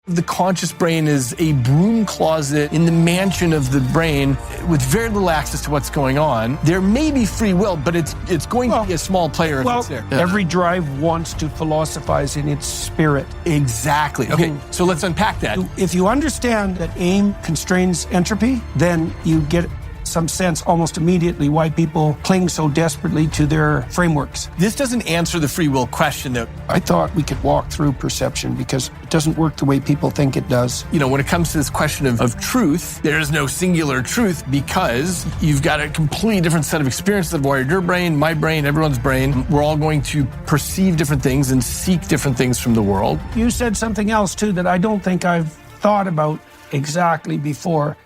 The conscious brain is a broom closet in the mansion of the brain with very little access to what's going on. There may be free will, but it's going to be a small player if it's there. Every drive wants to philosophize in its spirit. Exactly. Okay, so let's unpack that. If you understand that aim constrains entropy, then you get some sense almost immediately why people cling so desperately to their frameworks. This doesn't answer the free will question, though. I thought we could walk through perception because it doesn't work the way people think it does. You know, when it comes to this question of truth, there is no singular truth because you've got a completely different set of experiences that have wired your brain, my brain, everyone's brain. We're all going to perceive different things and seek different things from the world. You said something else, too, that I don't think I've thought about exactly before.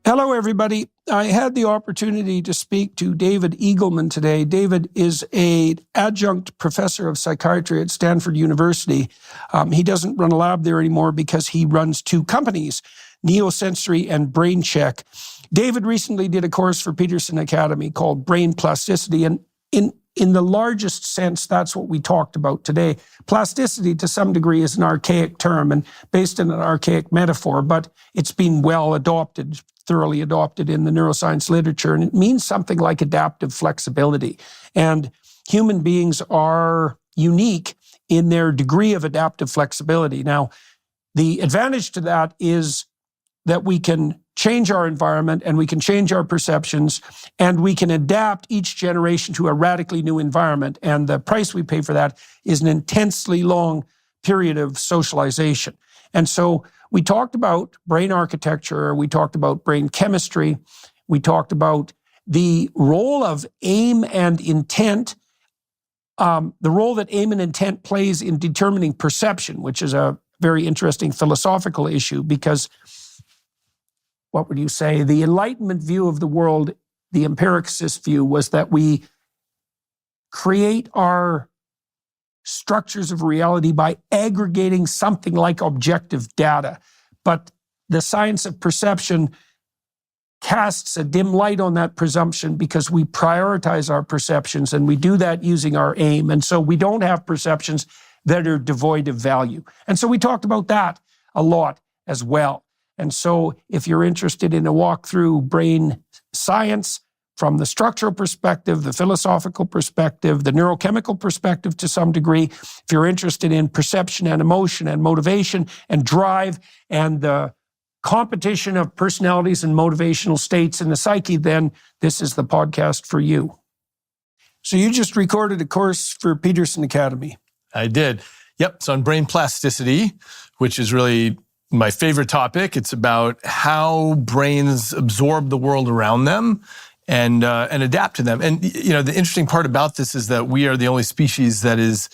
Hello, everybody. I had the opportunity to speak to David Eagleman today. David is an adjunct professor of psychiatry at Stanford University. He doesn't run a lab there anymore because he runs two companies, Neosensory and BrainCheck. David recently did a course for Peterson Academy called Brain Plasticity, and in the largest sense, that's what we talked about today. Plasticity, to some degree, is an archaic term and based in an archaic metaphor, but it's been well adopted, thoroughly adopted in the neuroscience literature, and it means something like adaptive flexibility. And human beings are unique in their degree of adaptive flexibility. Now, the advantage to that is that we can change our environment and we can change our perceptions and we can adapt each generation to a radically new environment. And the price we pay for that is an intensely long period of socialization. And so we talked about brain architecture, we talked about brain chemistry, we talked about the role of aim and intent, the role that aim and intent plays in determining perception, which is a very interesting philosophical issue because what would you say? The Enlightenment view of the world, the empiricist view, was that we create our structures of reality by aggregating something like objective data. But the science of perception casts a dim light on that presumption because we prioritize our perceptions and we do that using our aim. And so we don't have perceptions that are devoid of value. And so we talked about that a lot as well. And so if you're interested in a walk through brain science from the structural perspective, the philosophical perspective, the neurochemical perspective to some degree, if you're interested in perception and emotion and motivation and drive and the competition of personalities and motivational states in the psyche, then this is the podcast for you. So you just recorded a course for Peterson Academy. I did. Yep. So on brain plasticity, which is really my favorite topic. It's about how brains absorb the world around them and adapt to them. And you know, the interesting part about this is that we are the only species that is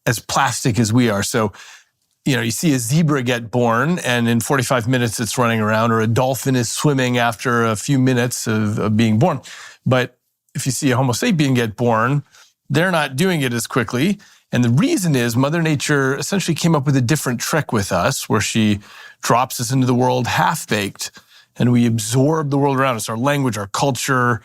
as plastic as we are. So, you know, you see a zebra get born and in 45 minutes it's running around, or a dolphin is swimming after a few minutes of being born. But if you see a Homo sapien get born, they're not doing it as quickly. And the reason is Mother Nature essentially came up with a different trick with us where she drops us into the world half-baked and we absorb the world around us, our language, our culture,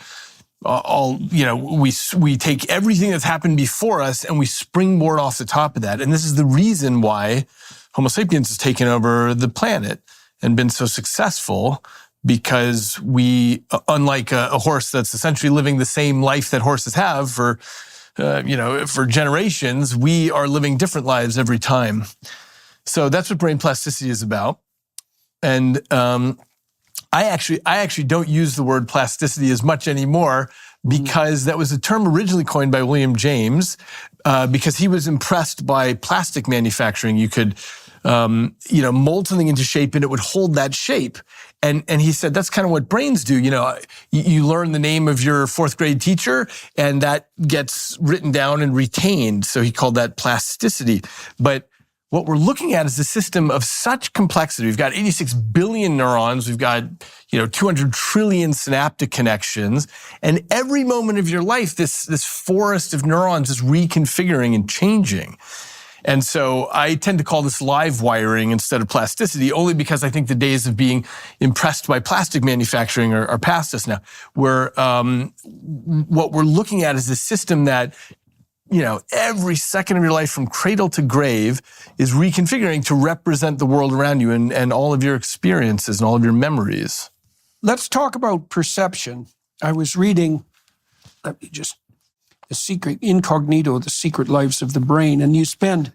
we take everything that's happened before us and we springboard off the top of that. And this is the reason why Homo sapiens has taken over the planet and been so successful, because we, unlike a horse that's essentially living the same life that horses have for generations, we are living different lives every time. So that's what brain plasticity is about. And I actually don't use the word plasticity as much anymore because that was a term originally coined by William James because he was impressed by plastic manufacturing. You could mold something into shape and it would hold that shape. And he said, that's kind of what brains do. You know, you learn the name of your fourth grade teacher and that gets written down and retained. So he called that plasticity. But what we're looking at is a system of such complexity. We've got 86 billion neurons. We've got, 200 trillion synaptic connections. And every moment of your life, this forest of neurons is reconfiguring and changing. And so I tend to call this live wiring instead of plasticity, only because I think the days of being impressed by plastic manufacturing are past us now. Where what we're looking at is a system that, every second of your life from cradle to grave is reconfiguring to represent the world around you and all of your experiences and all of your memories. Let's talk about perception. I was reading, The Secret Incognito, The Secret Lives of the Brain, and you spend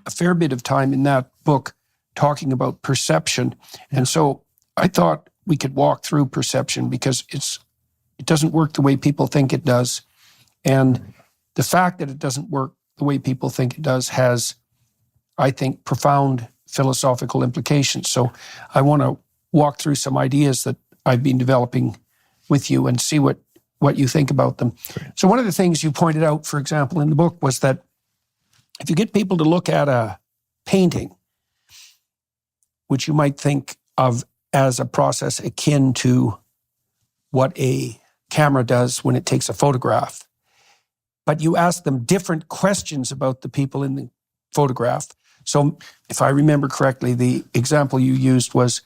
a fair bit of time in that book talking about perception. And so I thought we could walk through perception because it doesn't work the way people think it does. And the fact that it doesn't work the way people think it does has, I think, profound philosophical implications. So I want to walk through some ideas that I've been developing with you and see what you think about them. Great. So one of the things you pointed out, for example, in the book was that if you get people to look at a painting, which you might think of as a process akin to what a camera does when it takes a photograph, but you ask them different questions about the people in the photograph. So if I remember correctly, the example you used was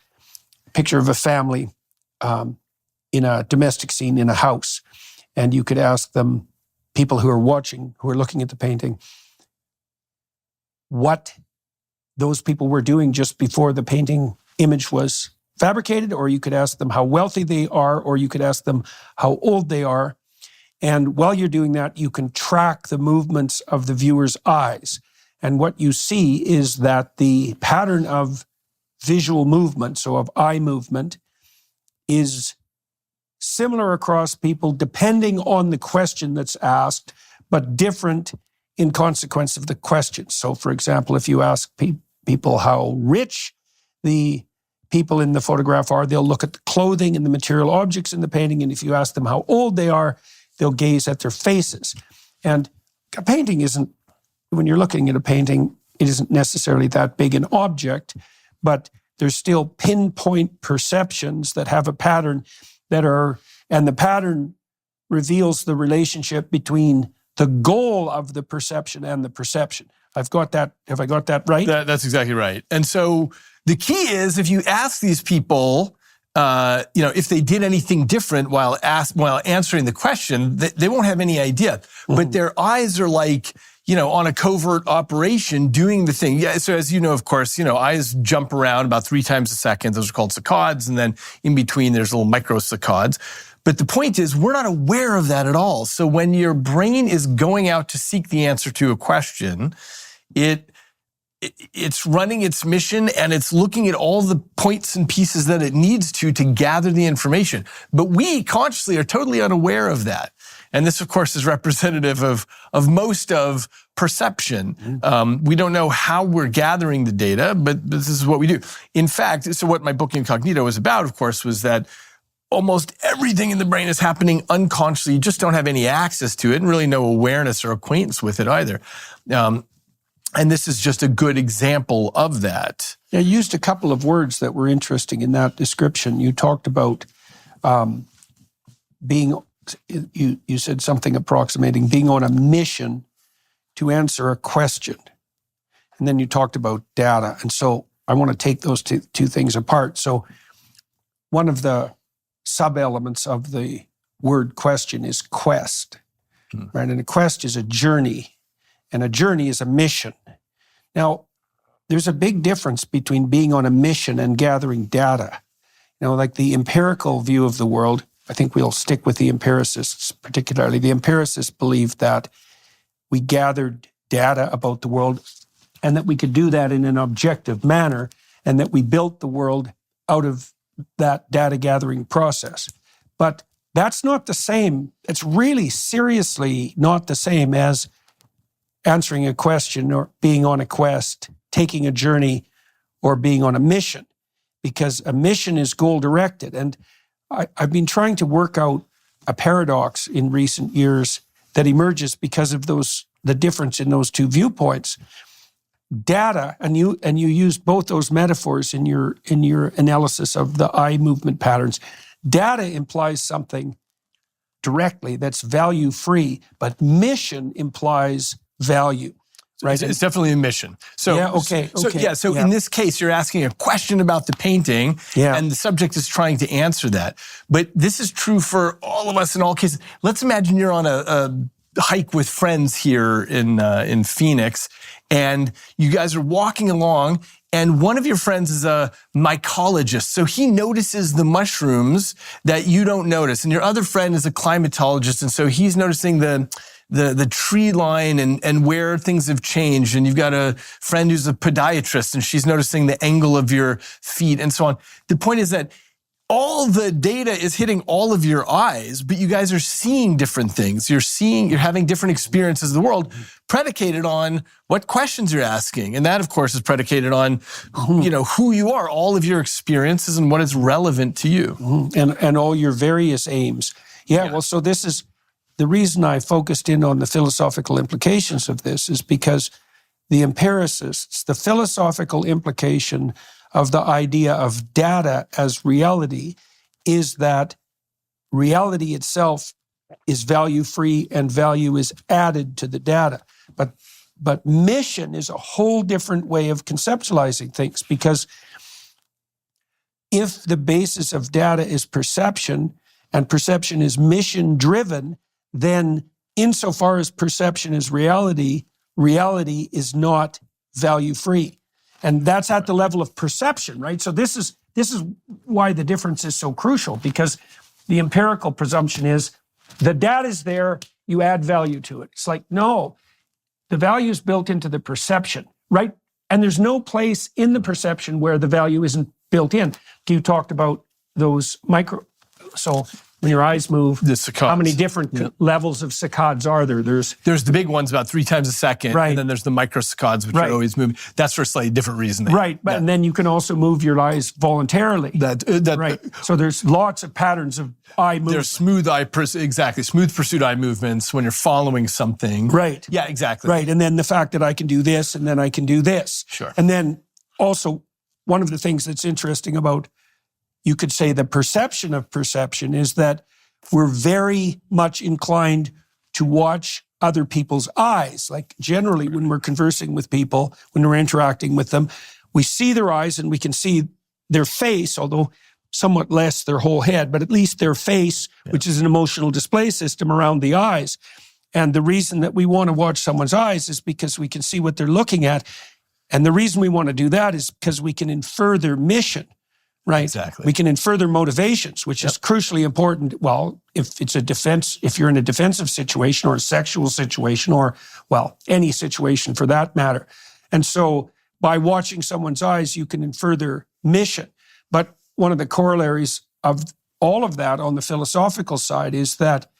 a picture of a family in a domestic scene in a house. And you could ask them, people who are watching, who are looking at the painting, what those people were doing just before the painting image was fabricated, or you could ask them how wealthy they are, or you could ask them how old they are. And while you're doing that, you can track the movements of the viewer's eyes. And what you see is that the pattern of visual movement, so of eye movement, is similar across people depending on the question that's asked, but different in consequence of the question. So, for example, if you ask people how rich the people in the photograph are, they'll look at the clothing and the material objects in the painting. And if you ask them how old they are, they'll gaze at their faces. And a painting isn't, when you're looking at a painting, it isn't necessarily that big an object, but there's still pinpoint perceptions that have a pattern and the pattern reveals the relationship between the goal of the perception and the perception. Have I got that right? That's exactly right. And so the key is, if you ask these people, if they did anything different while answering the question, they won't have any idea. Mm-hmm. But their eyes are like, on a covert operation doing the thing. Yeah. So as you know, of course, eyes jump around about 3 times a second. Those are called saccades. And then in between, there's little microsaccades. But the point is, we're not aware of that at all. So when your brain is going out to seek the answer to a question, it's running its mission and it's looking at all the points and pieces that it needs to gather the information. But we consciously are totally unaware of that. And this, of course, is representative of most of perception. Mm-hmm. We don't know how we're gathering the data, but this is what we do. In fact, so what my book Incognito was about, of course, was that almost everything in the brain is happening unconsciously. You just don't have any access to it and really no awareness or acquaintance with it either. And this is just a good example of that. You used a couple of words that were interesting in that description. You talked about you said something approximating being on a mission to answer a question. And then you talked about data. And so I want to take those two things apart. So one of the sub-elements of the word question is quest, right? And a quest is a journey, and a journey is a mission. Now, there's a big difference between being on a mission and gathering data. Like the empirical view of the world, I think we'll stick with the empiricists particularly. The empiricists believe that we gathered data about the world and that we could do that in an objective manner and that we built the world out of that data gathering process. But that's not the same. It's really seriously not the same as answering a question or being on a quest, taking a journey, or being on a mission, because a mission is goal-directed. And I've been trying to work out a paradox in recent years that emerges because of the difference in those two viewpoints. Data, and you use both those metaphors in your analysis of the eye movement patterns. Data implies something directly that's value-free, but mission implies value. right? It's definitely a mission. So, in this case, you're asking a question about the painting, and the subject is trying to answer that. But this is true for all of us in all cases. Let's imagine you're on a hike with friends here in Phoenix, and you guys are walking along, and one of your friends is a mycologist. So he notices the mushrooms that you don't notice. And your other friend is a climatologist. And so he's noticing the tree line and where things have changed. And you've got a friend who's a podiatrist, and she's noticing the angle of your feet and so on. The point is that all the data is hitting all of your eyes, but you guys are seeing different things. You're having different experiences of the world predicated on what questions you're asking. And that, of course, is predicated on, who you are, all of your experiences and what is relevant to you. And all your various aims. Well, so this is the reason I focused in on the philosophical implications of this is because the empiricists, the philosophical implication of the idea of data as reality is that reality itself is value-free and value is added to the data. But mission is a whole different way of conceptualizing things, because if the basis of data is perception and perception is mission-driven, then insofar as perception is reality, reality is not value-free. And that's at the level of perception, right? So this is why the difference is so crucial, because the empirical presumption is the data is there, you add value to it. It's like, no, the value is built into the perception, right? And there's no place in the perception where the value isn't built in. You talked about those so when your eyes move, the saccades. How many different levels of saccades are there? There's the big ones about 3 times a second, and then there's the micro saccades, which are always moving. That's for a slightly different reason. But and then you can also move your eyes voluntarily. So there's lots of patterns of eye movement. There's smooth pursuit eye movements when you're following something. Right. Yeah, exactly. Right, and then the fact that I can do this, and then I can do this. Sure. And then also, one of the things that's interesting about, you could say, the perception of perception is that we're very much inclined to watch other people's eyes. Like generally when we're conversing with people, when we're interacting with them, we see their eyes and we can see their face, although somewhat less their whole head, but at least their face, which is an emotional display system around the eyes. And the reason that we want to watch someone's eyes is because we can see what they're looking at. And the reason we want to do that is because we can infer their mission. Right. Exactly. We can infer their motivations, which is crucially important. Well, if you're in a defensive situation or a sexual situation or, any situation for that matter. And so by watching someone's eyes, you can infer their mission. But one of the corollaries of all of that on the philosophical side is that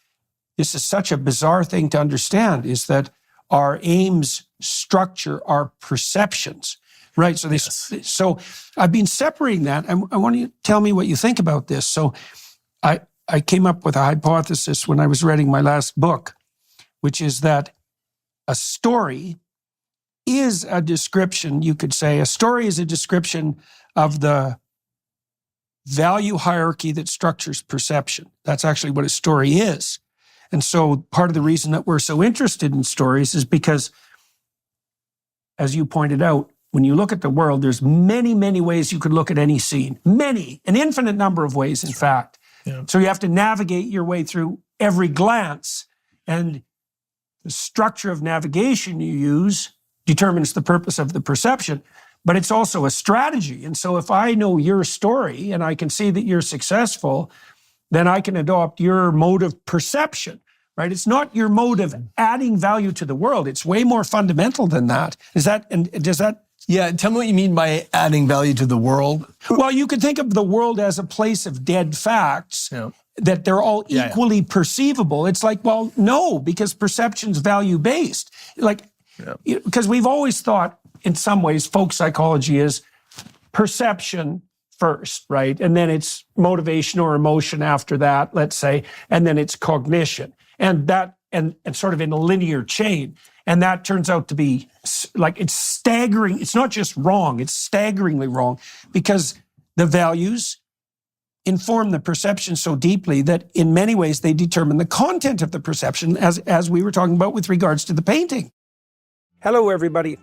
this is such a bizarre thing to understand, is that our aims structure our perceptions. Right. So so I've been separating that. I want you to tell me what you think about this. So I came up with a hypothesis when I was writing my last book, which is that a story is a description, you could say. A story is a description of the value hierarchy that structures perception. That's actually what a story is. And so part of the reason that we're so interested in stories is because, as you pointed out, when you look at the world, there's many, many ways you could look at any scene. Many, an infinite number of ways, in fact. Yeah. So you have to navigate your way through every glance. And the structure of navigation you use determines the purpose of the perception. But it's also a strategy. And so if I know your story and I can see that you're successful, then I can adopt your mode of perception. Right? It's not your mode of adding value to the world. It's way more fundamental than that. Does that? Yeah, tell me what you mean by adding value to the world. Well, you could think of the world as a place of dead facts, that they're all equally perceivable. It's like, well, no, because perception's value-based. Because we've always thought, in some ways, folk psychology is perception first, right? And then it's motivation or emotion after that, let's say, and then it's cognition. And that, and sort of in a linear chain. And that turns out to be it's staggering. It's not just wrong, it's staggeringly wrong, because the values inform the perception so deeply that in many ways they determine the content of the perception, as we were talking about with regards to the painting. Hello, everybody.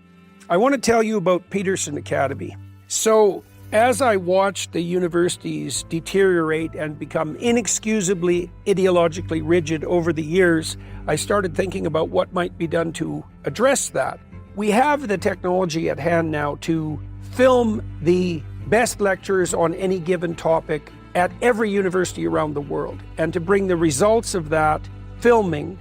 I want to tell you about Peterson Academy. So, as I watched the universities deteriorate and become inexcusably ideologically rigid over the years, I started thinking about what might be done to address that. We have the technology at hand now to film the best lectures on any given topic at every university around the world, and to bring the results of that filming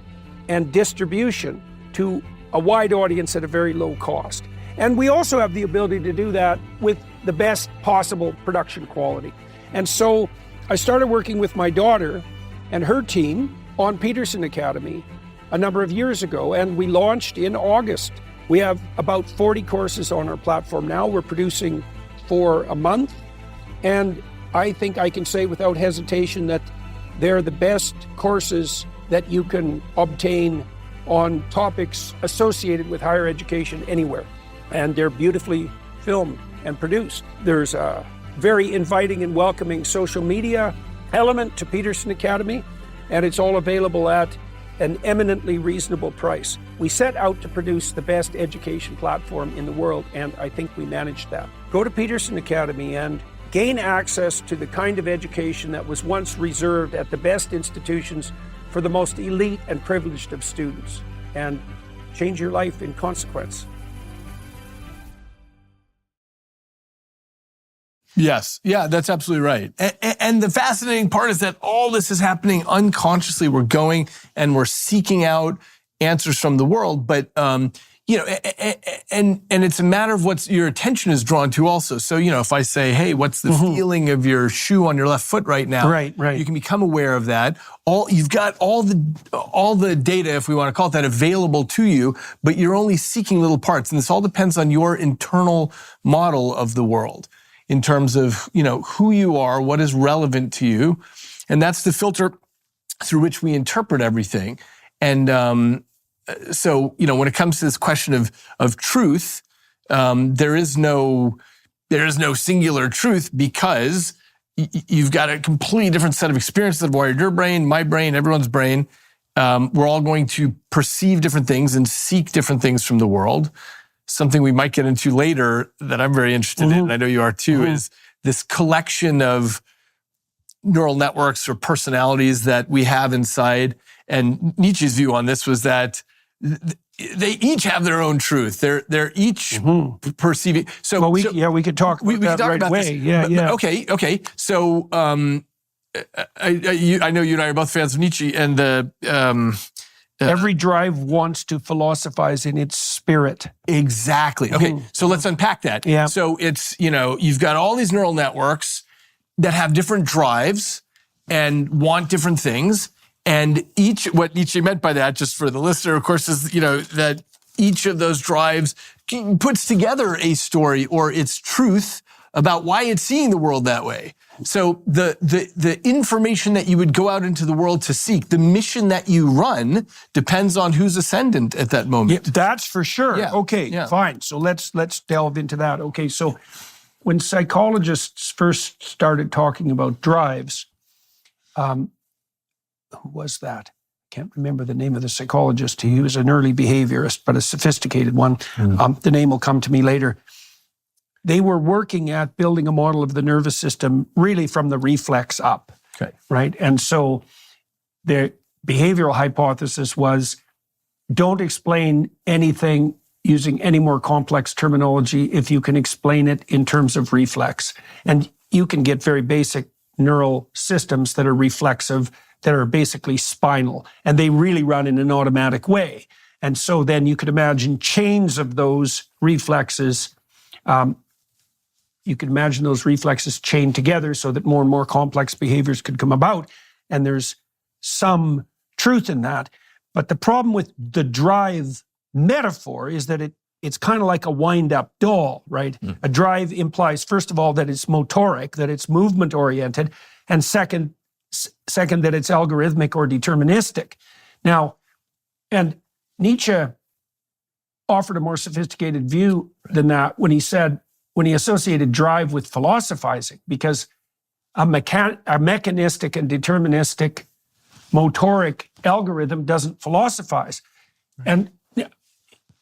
and distribution to a wide audience at a very low cost. And we also have the ability to do that with the best possible production quality. And so I started working with my daughter and her team on Peterson Academy a number of years ago, and we launched in August. We have about 40 courses on our platform now. We're producing for a month, and I think I can say without hesitation that they're the best courses that you can obtain on topics associated with higher education anywhere. And they're beautifully filmed and produced. There's a very inviting and welcoming social media element to Peterson Academy, and it's all available at an eminently reasonable price. We set out to produce the best education platform in the world, and I think we managed that. Go to Peterson Academy and gain access to the kind of education that was once reserved at the best institutions for the most elite and privileged of students, and change your life in consequence. Yes. Yeah, that's absolutely right. And the fascinating part is that all this is happening unconsciously. We're going and we're seeking out answers from the world, but, and it's a matter of what your attention is drawn to also. So, if I say, hey, what's the feeling of your shoe on your left foot right now? Right. You can become aware of that. You've got all the data, if we want to call it that, available to you, but you're only seeking little parts. And this all depends on your internal model of the world in terms of, who you are, what is relevant to you. And that's the filter through which we interpret everything. And, so, when it comes to this question of truth, there is no singular truth, because you've got a completely different set of experiences that have wired your brain, my brain, everyone's brain. We're all going to perceive different things and seek different things from the world. Something we might get into later that I'm very interested in, and I know you are too, is this collection of neural networks or personalities that we have inside. And Nietzsche's view on this was that they each have their own truth. They're each perceiving. So, we could talk about that right away. Yeah. Okay. So, I know you and I are both fans of Nietzsche, and the every drive wants to philosophize in its spirit. Exactly. Okay. So let's unpack that. Yeah. So it's you've got all these neural networks that have different drives and want different things. And what Nietzsche meant by that, just for the listener, of course, is, that each of those drives puts together a story or its truth about why it's seeing the world that way. So the information that you would go out into the world to seek, the mission that you run, depends on who's ascendant at that moment. Yeah, that's for sure. Yeah. Okay, fine. So let's delve into that. Okay, so when psychologists first started talking about drives, who was that? I can't remember the name of the psychologist. He was an early behaviorist, but a sophisticated one. The name will come to me later. They were working at building a model of the nervous system really from the reflex up, right? And so their behavioral hypothesis was, don't explain anything using any more complex terminology if you can explain it in terms of reflex. And you can get very basic neural systems that are reflexive, that are basically spinal, and they really run in an automatic way. And so then you could imagine chains of those reflexes. You could imagine those reflexes chained together so that more and more complex behaviors could come about. And there's some truth in that. But the problem with the drive metaphor is that it's kind of like a wind-up doll, right? A drive implies, first of all, that it's motoric, that it's movement-oriented, and second, that it's algorithmic or deterministic. Now, and Nietzsche offered a more sophisticated view than that when he associated drive with philosophizing, because a mechanistic and deterministic motoric algorithm doesn't philosophize. And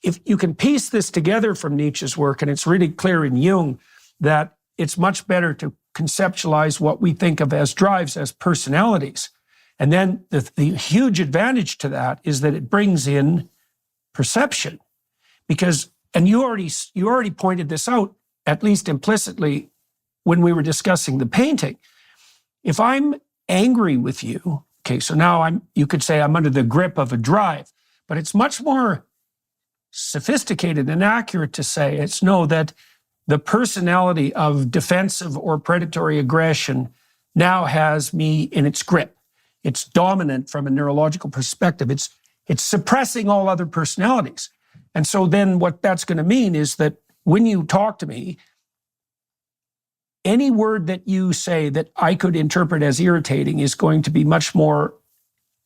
if you can piece this together from Nietzsche's work, and it's really clear in Jung that it's much better to conceptualize what we think of as drives as personalities. And then the huge advantage to that is that it brings in perception. Because, and you already pointed this out, at least implicitly, when we were discussing the painting. If I'm angry with you, okay, so now you could say I'm under the grip of a drive, but it's much more sophisticated and accurate to say that the personality of defensive or predatory aggression now has me in its grip. It's dominant from a neurological perspective. It's suppressing all other personalities. And so then what that's going to mean is that when you talk to me, any word that you say that I could interpret as irritating is going to be much more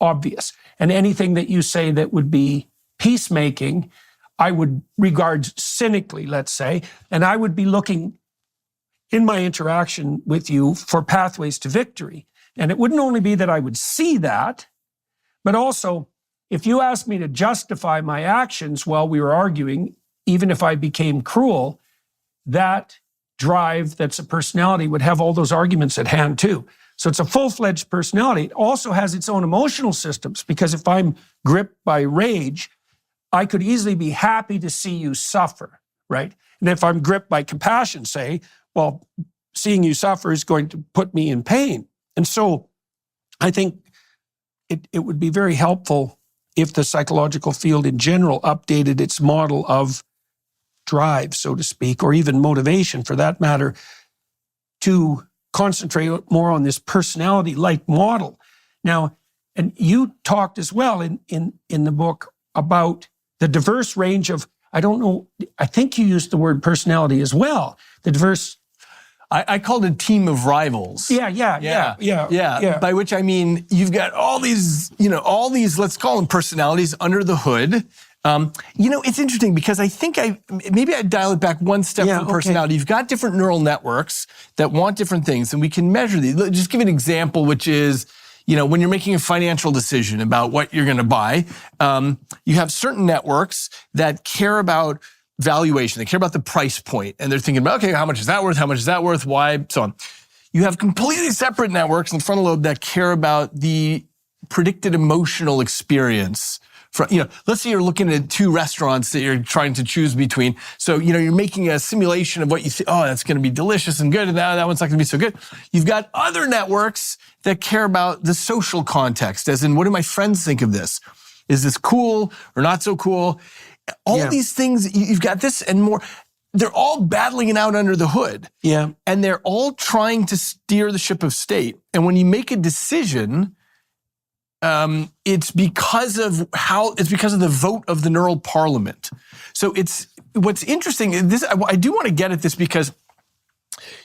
obvious. And anything that you say that would be peacemaking, I would regard cynically, let's say, and I would be looking in my interaction with you for pathways to victory. And it wouldn't only be that I would see that, but also if you asked me to justify my actions while we were arguing, even if I became cruel, that drive that's a personality would have all those arguments at hand too. So it's a full-fledged personality. It also has its own emotional systems, because if I'm gripped by rage, I could easily be happy to see you suffer, right? And if I'm gripped by compassion, say, well, seeing you suffer is going to put me in pain. And so I think it would be very helpful if the psychological field in general updated its model of drive, so to speak, or even motivation for that matter, to concentrate more on this personality-like model. Now, and you talked as well in the book about the diverse range of, I don't know, I think you used the word personality as well, the diverse. I called it a team of rivals. Yeah. By which I mean, you've got all these, let's call them personalities under the hood. It's interesting because I think maybe I'd dial it back one step from personality. You've got different neural networks that want different things, and we can measure these. Just give an example, which is, when you're making a financial decision about what you're going to buy, you have certain networks that care about valuation. They care about the price point, and they're thinking about, okay, how much is that worth? How much is that worth? Why? So on. You have completely separate networks in the frontal lobe that care about the predicted emotional experience. Let's say you're looking at two restaurants that you're trying to choose between. So, you're making a simulation of what you think, oh, that's going to be delicious and good, and that one's not going to be so good. You've got other networks that care about the social context, as in, what do my friends think of this? Is this cool or not so cool? All these things, you've got this and more. They're all battling it out under the hood. Yeah. And they're all trying to steer the ship of state. And when you make a decision, it's because of the vote of the neural parliament. So what's interesting, I do want to get at this because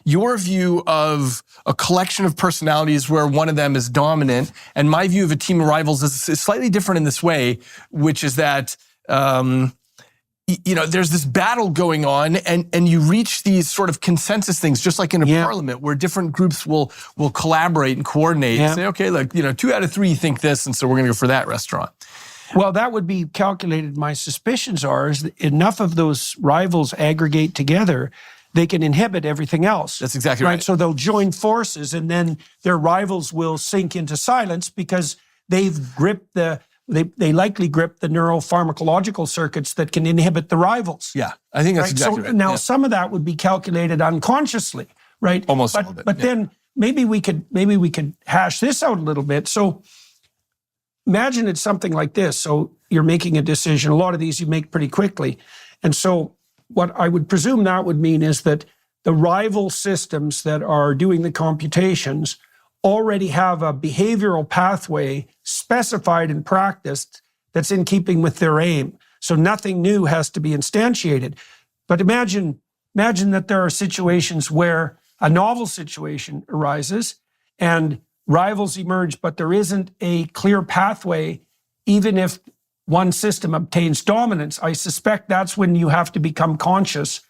your view of a collection of personalities where one of them is dominant, and my view of a team of rivals is slightly different in this way, which is that, there's this battle going on, and you reach these sort of consensus things, just like in a parliament, where different groups will collaborate and coordinate and say, okay, 2 out of 3 think this, and so we're going to go for that restaurant. Well, that would be calculated. My suspicions are is that enough of those rivals aggregate together, they can inhibit everything else. That's exactly right. So they'll join forces, and then their rivals will sink into silence because they've gripped they likely grip the neuropharmacological circuits that can inhibit the rivals. Yeah, I think that's exactly right. Now, some of that would be calculated unconsciously, right? Almost all of it. But then maybe we could hash this out a little bit. So imagine it's something like this. So you're making a decision. A lot of these you make pretty quickly. And so what I would presume that would mean is that the rival systems that are doing the computations already have a behavioral pathway specified and practiced that's in keeping with their aim. So nothing new has to be instantiated. But imagine that there are situations where a novel situation arises and rivals emerge, but there isn't a clear pathway, even if one system obtains dominance. I suspect that's when you have to become conscious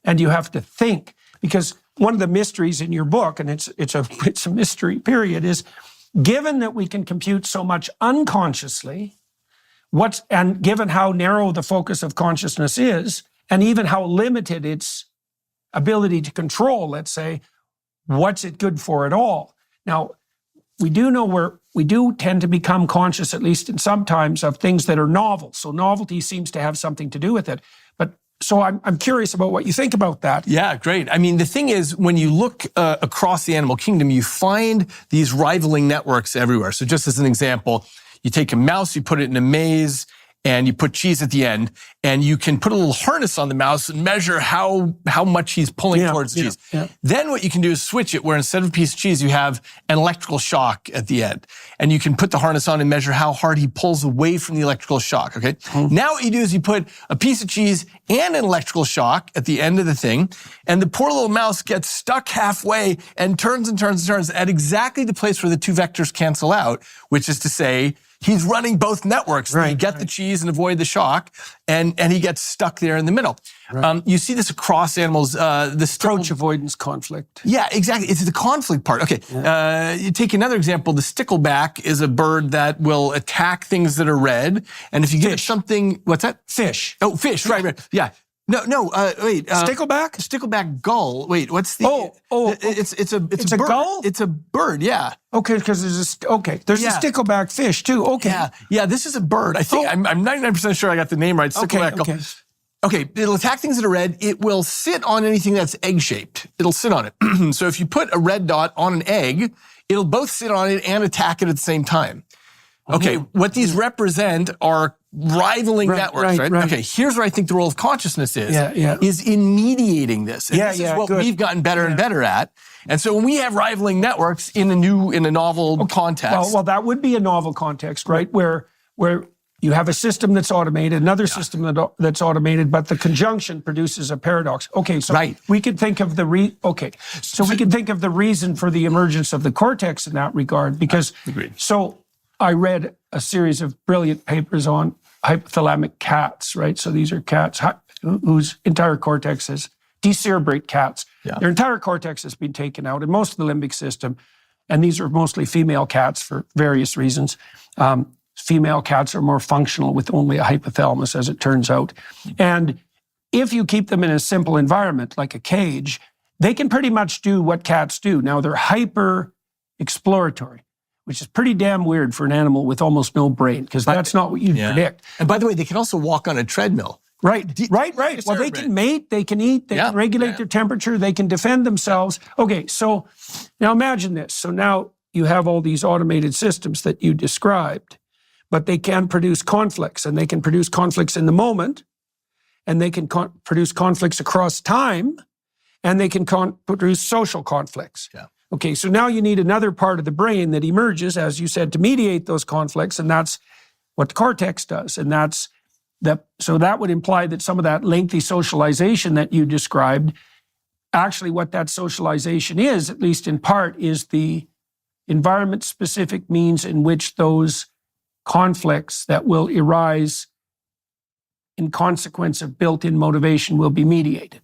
and you have to think, because one of the mysteries in your book, and it's a mystery period, is given that we can compute so much unconsciously, and given how narrow the focus of consciousness is, and even how limited its ability to control, let's say, what's it good for at all? Now, we do know we do tend to become conscious, at least in sometimes, of things that are novel. So novelty seems to have something to do with it. But so I'm curious about what you think about that. Yeah, great. I mean, the thing is, when you look across the animal kingdom, you find these rivaling networks everywhere. So just as an example, you take a mouse, you put it in a maze, and you put cheese at the end, and you can put a little harness on the mouse and measure how much he's pulling towards the cheese. Yeah. Then what you can do is switch it, where instead of a piece of cheese, you have an electrical shock at the end. And you can put the harness on and measure how hard he pulls away from the electrical shock, okay? Now what you do is you put a piece of cheese and an electrical shock at the end of the thing, and the poor little mouse gets stuck halfway and turns and turns and turns at exactly the place where the two vectors cancel out, which is to say, he's running both networks. Right, you get the cheese and avoid the shock, and he gets stuck there in the middle. Right. You see this across animals. Approach avoidance conflict. Yeah, exactly. It's the conflict part. Okay, you take another example. The stickleback is a bird that will attack things that are red, and if you give it something, what's that? Fish. Oh, fish. Right. Yeah. No, wait. Stickleback? Stickleback gull. Wait, what's the? It's a bird. Gull? It's a bird. Yeah. Okay, because there's a stickleback fish too. Okay. Yeah. This is a bird. I think I'm 99% sure I got the name right. Stickleback gull. Okay. It'll attack things that are red. It will sit on anything that's egg-shaped. It'll sit on it. So if you put a red dot on an egg, it'll both sit on it and attack it at the same time. Okay, what these represent are rivaling networks, right? Okay, here's where I think the role of consciousness is in mediating this. And this is what we've gotten better and better at. And so when we have rivaling networks in a novel context. Well, that would be a novel context, right? Where you have a system that's automated, another system that's automated, but the conjunction produces a paradox. Okay, so we could think of we could think of the reason for the emergence of the cortex in that regard, because I read a series of brilliant papers on hypothalamic cats, right? So these are cats whose entire cortex is decerebrate cats. Yeah. Their entire cortex has been taken out in most of the limbic system. And these are mostly female cats for various reasons. Female cats are more functional with only a hypothalamus, as it turns out. And if you keep them in a simple environment, like a cage, they can pretty much do what cats do. Now, they're hyper exploratory, which is pretty damn weird for an animal with almost no brain, because that's not what you'd predict. And by the way, they can also walk on a treadmill. Right. Well, they can mate, they can eat, they can regulate their temperature, they can defend themselves. Okay, so now imagine this. So now you have all these automated systems that you described, but they can produce conflicts, and they can produce conflicts in the moment, and they can produce conflicts across time, and they can produce social conflicts. Yeah. Okay, so now you need another part of the brain that emerges, as you said, to mediate those conflicts, and that's what the cortex does. And so that would imply that some of that lengthy socialization that you described, actually what that socialization is, at least in part, is the environment-specific means in which those conflicts that will arise in consequence of built-in motivation will be mediated.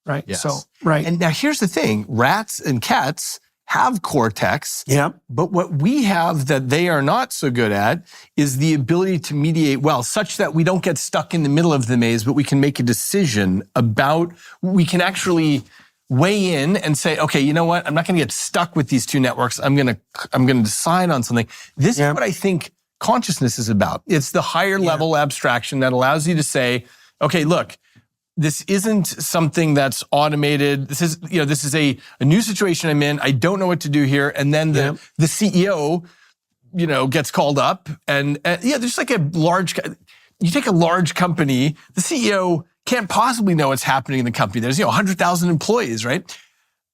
Right. Yes. So, right. And now here's the thing. Rats and cats have cortex. Yeah. But what we have that they are not so good at is the ability to mediate well, such that we don't get stuck in the middle of the maze, but we can make a decision we can actually weigh in and say, okay, you know what? I'm not going to get stuck with these two networks. I'm going to decide on something. This is what I think consciousness is about. It's the higher level abstraction that allows you to say, okay, look, this isn't something that's automated. This is a new situation I'm in. I don't know what to do here. And then the CEO, gets called up and there's like you take a large company, the CEO can't possibly know what's happening in the company. There's, 100,000 employees, right?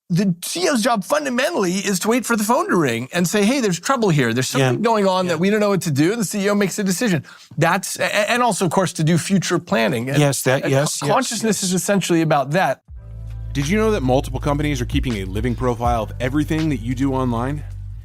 The CEO's job fundamentally is to wait for the phone to ring and say, hey, there's trouble here. There's something going on that we don't know what to do. And the CEO makes a decision. And also, of course, to do future planning. Consciousness is essentially about that. Did you know that multiple companies are keeping a living profile of everything that you do online?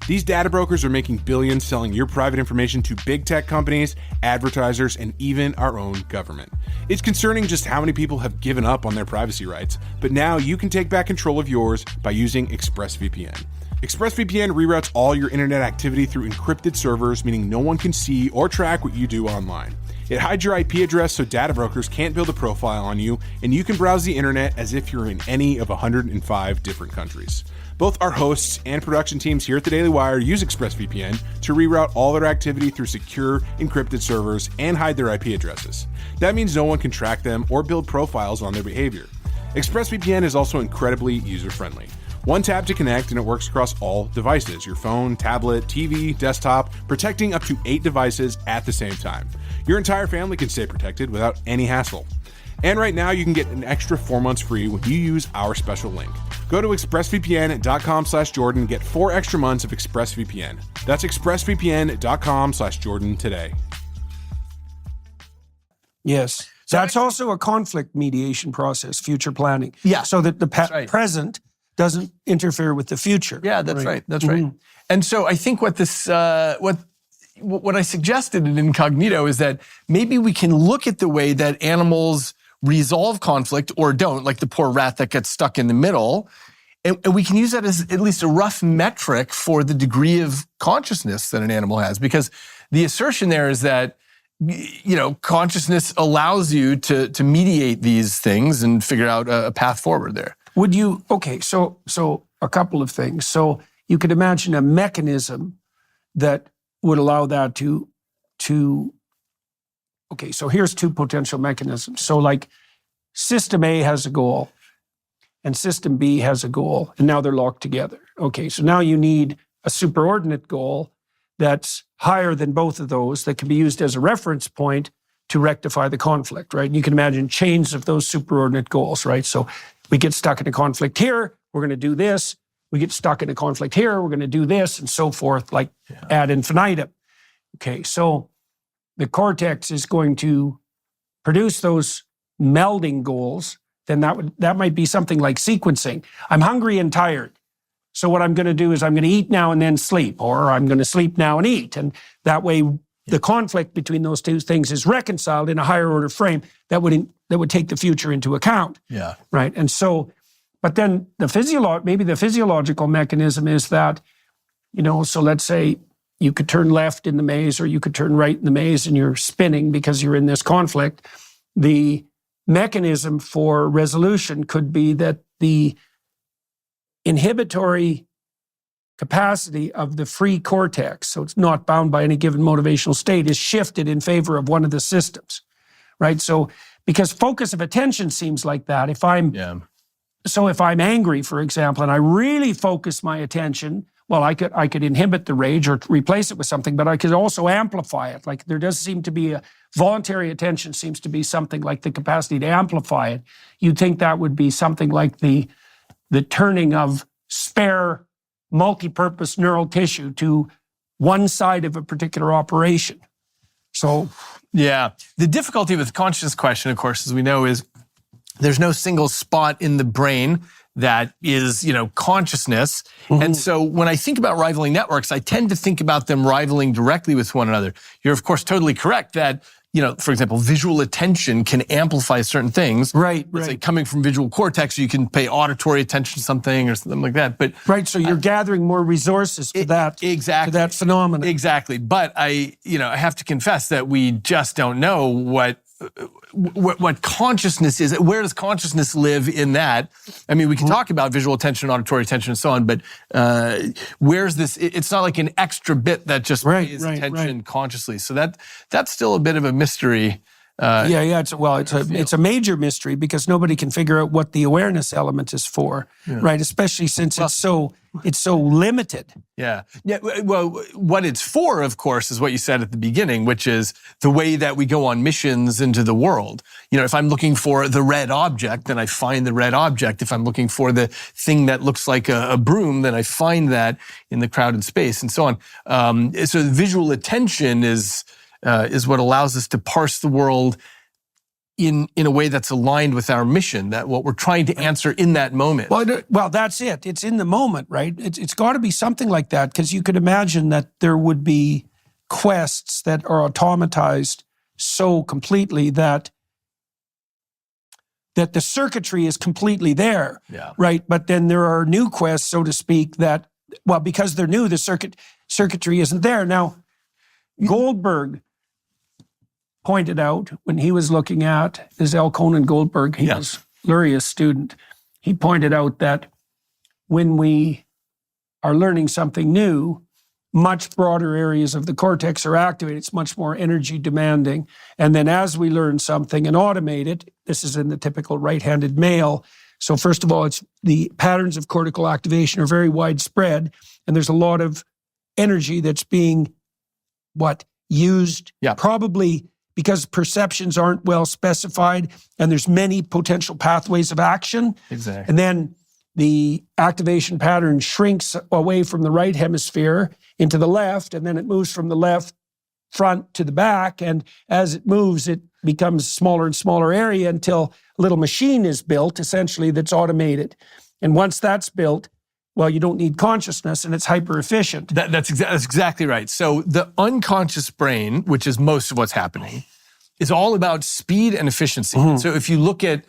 These data brokers are making billions selling your private information to big tech companies, advertisers, and even our own government. It's concerning just how many people have given up on their privacy rights, but now you can take back control of yours by using ExpressVPN. ExpressVPN reroutes all your internet activity through encrypted servers, meaning no one can see or track what you do online. It hides your IP address so data brokers can't build a profile on you, and you can browse the internet as if you're in any of 105 different countries. Both our hosts and production teams here at the Daily Wire use ExpressVPN to reroute all their activity through secure, encrypted servers and hide their IP addresses. That means no one can track them or build profiles on their behavior. ExpressVPN is also incredibly user-friendly. One tap to connect and it works across all devices, your phone, tablet, TV, desktop, protecting up to 8 devices at the same time. Your entire family can stay protected without any hassle. And right now you can get an extra 4 months free when you use our special link. Go to expressvpn.com/Jordan and get 4 extra months of ExpressVPN. That's expressvpn.com/Jordan today. Yes. That's also a conflict mediation process, future planning. Yeah. So that the right. present doesn't interfere with the future. Yeah, that's right. That's right. And so I think what this, what I suggested in Incognito is that maybe we can look at the way that animals resolve conflict or don't, like the poor rat that gets stuck in the middle. And we can use that as at least a rough metric for the degree of consciousness that an animal has. Because the assertion there is that, you know, consciousness allows you to mediate these things and figure out a path forward there. Would you, okay, so a couple of things. So you could imagine a mechanism that would allow that to okay, so here's 2 potential mechanisms. So like system A has a goal and system B has a goal, and now they're locked together. Okay, so now you need a superordinate goal that's higher than both of those that can be used as a reference point to rectify the conflict, right? And you can imagine chains of those superordinate goals, right? So we get stuck in a conflict here, we're going to do this. We get stuck in a conflict here, we're going to do this, and so forth, like ad infinitum. Okay, so the cortex is going to produce those melding goals. Then that might be something like sequencing. I'm hungry and tired. So what I'm going to do is I'm going to eat now and then sleep, or I'm going to sleep now and eat. And that way the conflict between those 2 things is reconciled in a higher order frame that would take the future into account. Yeah. Right. And so, but then maybe the physiological mechanism is that, you know, so let's say you could turn left in the maze or you could turn right in the maze and you're spinning because you're in this conflict. The mechanism for resolution could be that the inhibitory capacity of the free cortex, so it's not bound by any given motivational state, is shifted in favor of one of the systems, right? So because focus of attention seems like that. If I'm angry, for example, and I really focus my attention, well, I could inhibit the rage or replace it with something, but I could also amplify it. Like there does seem to be voluntary attention seems to be something like the capacity to amplify it. You'd think that would be something like the turning of spare multi-purpose neural tissue to one side of a particular operation. So, yeah, the difficulty with the consciousness question, of course, as we know, is there's no single spot in the brain that is, you know, consciousness. And so when I think about rivaling networks, I tend to think about them rivaling directly with one another. You're, of course, totally correct that, you know, for example, visual attention can amplify certain things. Right. It's like coming from visual cortex, you can pay auditory attention to something or something like that. But so you're gathering more resources for that, exactly, for that phenomenon. Exactly. But I have to confess that we just don't know what consciousness is. Where does consciousness live in that? I mean, we can talk about visual attention, auditory attention, and so on, but where's this? It's not like an extra bit that just pays attention consciously. So that's still a bit of a mystery. It's a major mystery because nobody can figure out what the awareness element is for, right? Especially since it's so limited. Yeah. Well, what it's for, of course, is what you said at the beginning, which is the way that we go on missions into the world. You know, if I'm looking for the red object, then I find the red object. If I'm looking for the thing that looks like a broom, then I find that in the crowded space, and so on. So visual attention is what allows us to parse the world in a way that's aligned with our mission, that what we're trying to answer in that moment. Well, that's it. It's in the moment, right? It's got to be something like that, because you could imagine that there would be quests that are automatized so completely that the circuitry is completely there, right? But then there are new quests, so to speak, that, well, because they're new, the circuitry isn't there. Now, Goldberg pointed out when he was looking at, this L. Conan Goldberg, he was Luria's student, he pointed out that when we are learning something new, much broader areas of the cortex are activated. It's much more energy demanding. And then as we learn something and automate it, this is in the typical right-handed male. So first of all, it's the patterns of cortical activation are very widespread, and there's a lot of energy that's being used probably because perceptions aren't well specified, and there's many potential pathways of action. Exactly. And then the activation pattern shrinks away from the right hemisphere into the left, and then it moves from the left front to the back. And as it moves, it becomes smaller and smaller area until a little machine is built, essentially, that's automated. And once that's built, well, you don't need consciousness, and it's hyper efficient. That's exactly right. So the unconscious brain, which is most of what's happening, is all about speed and efficiency. So if you look at,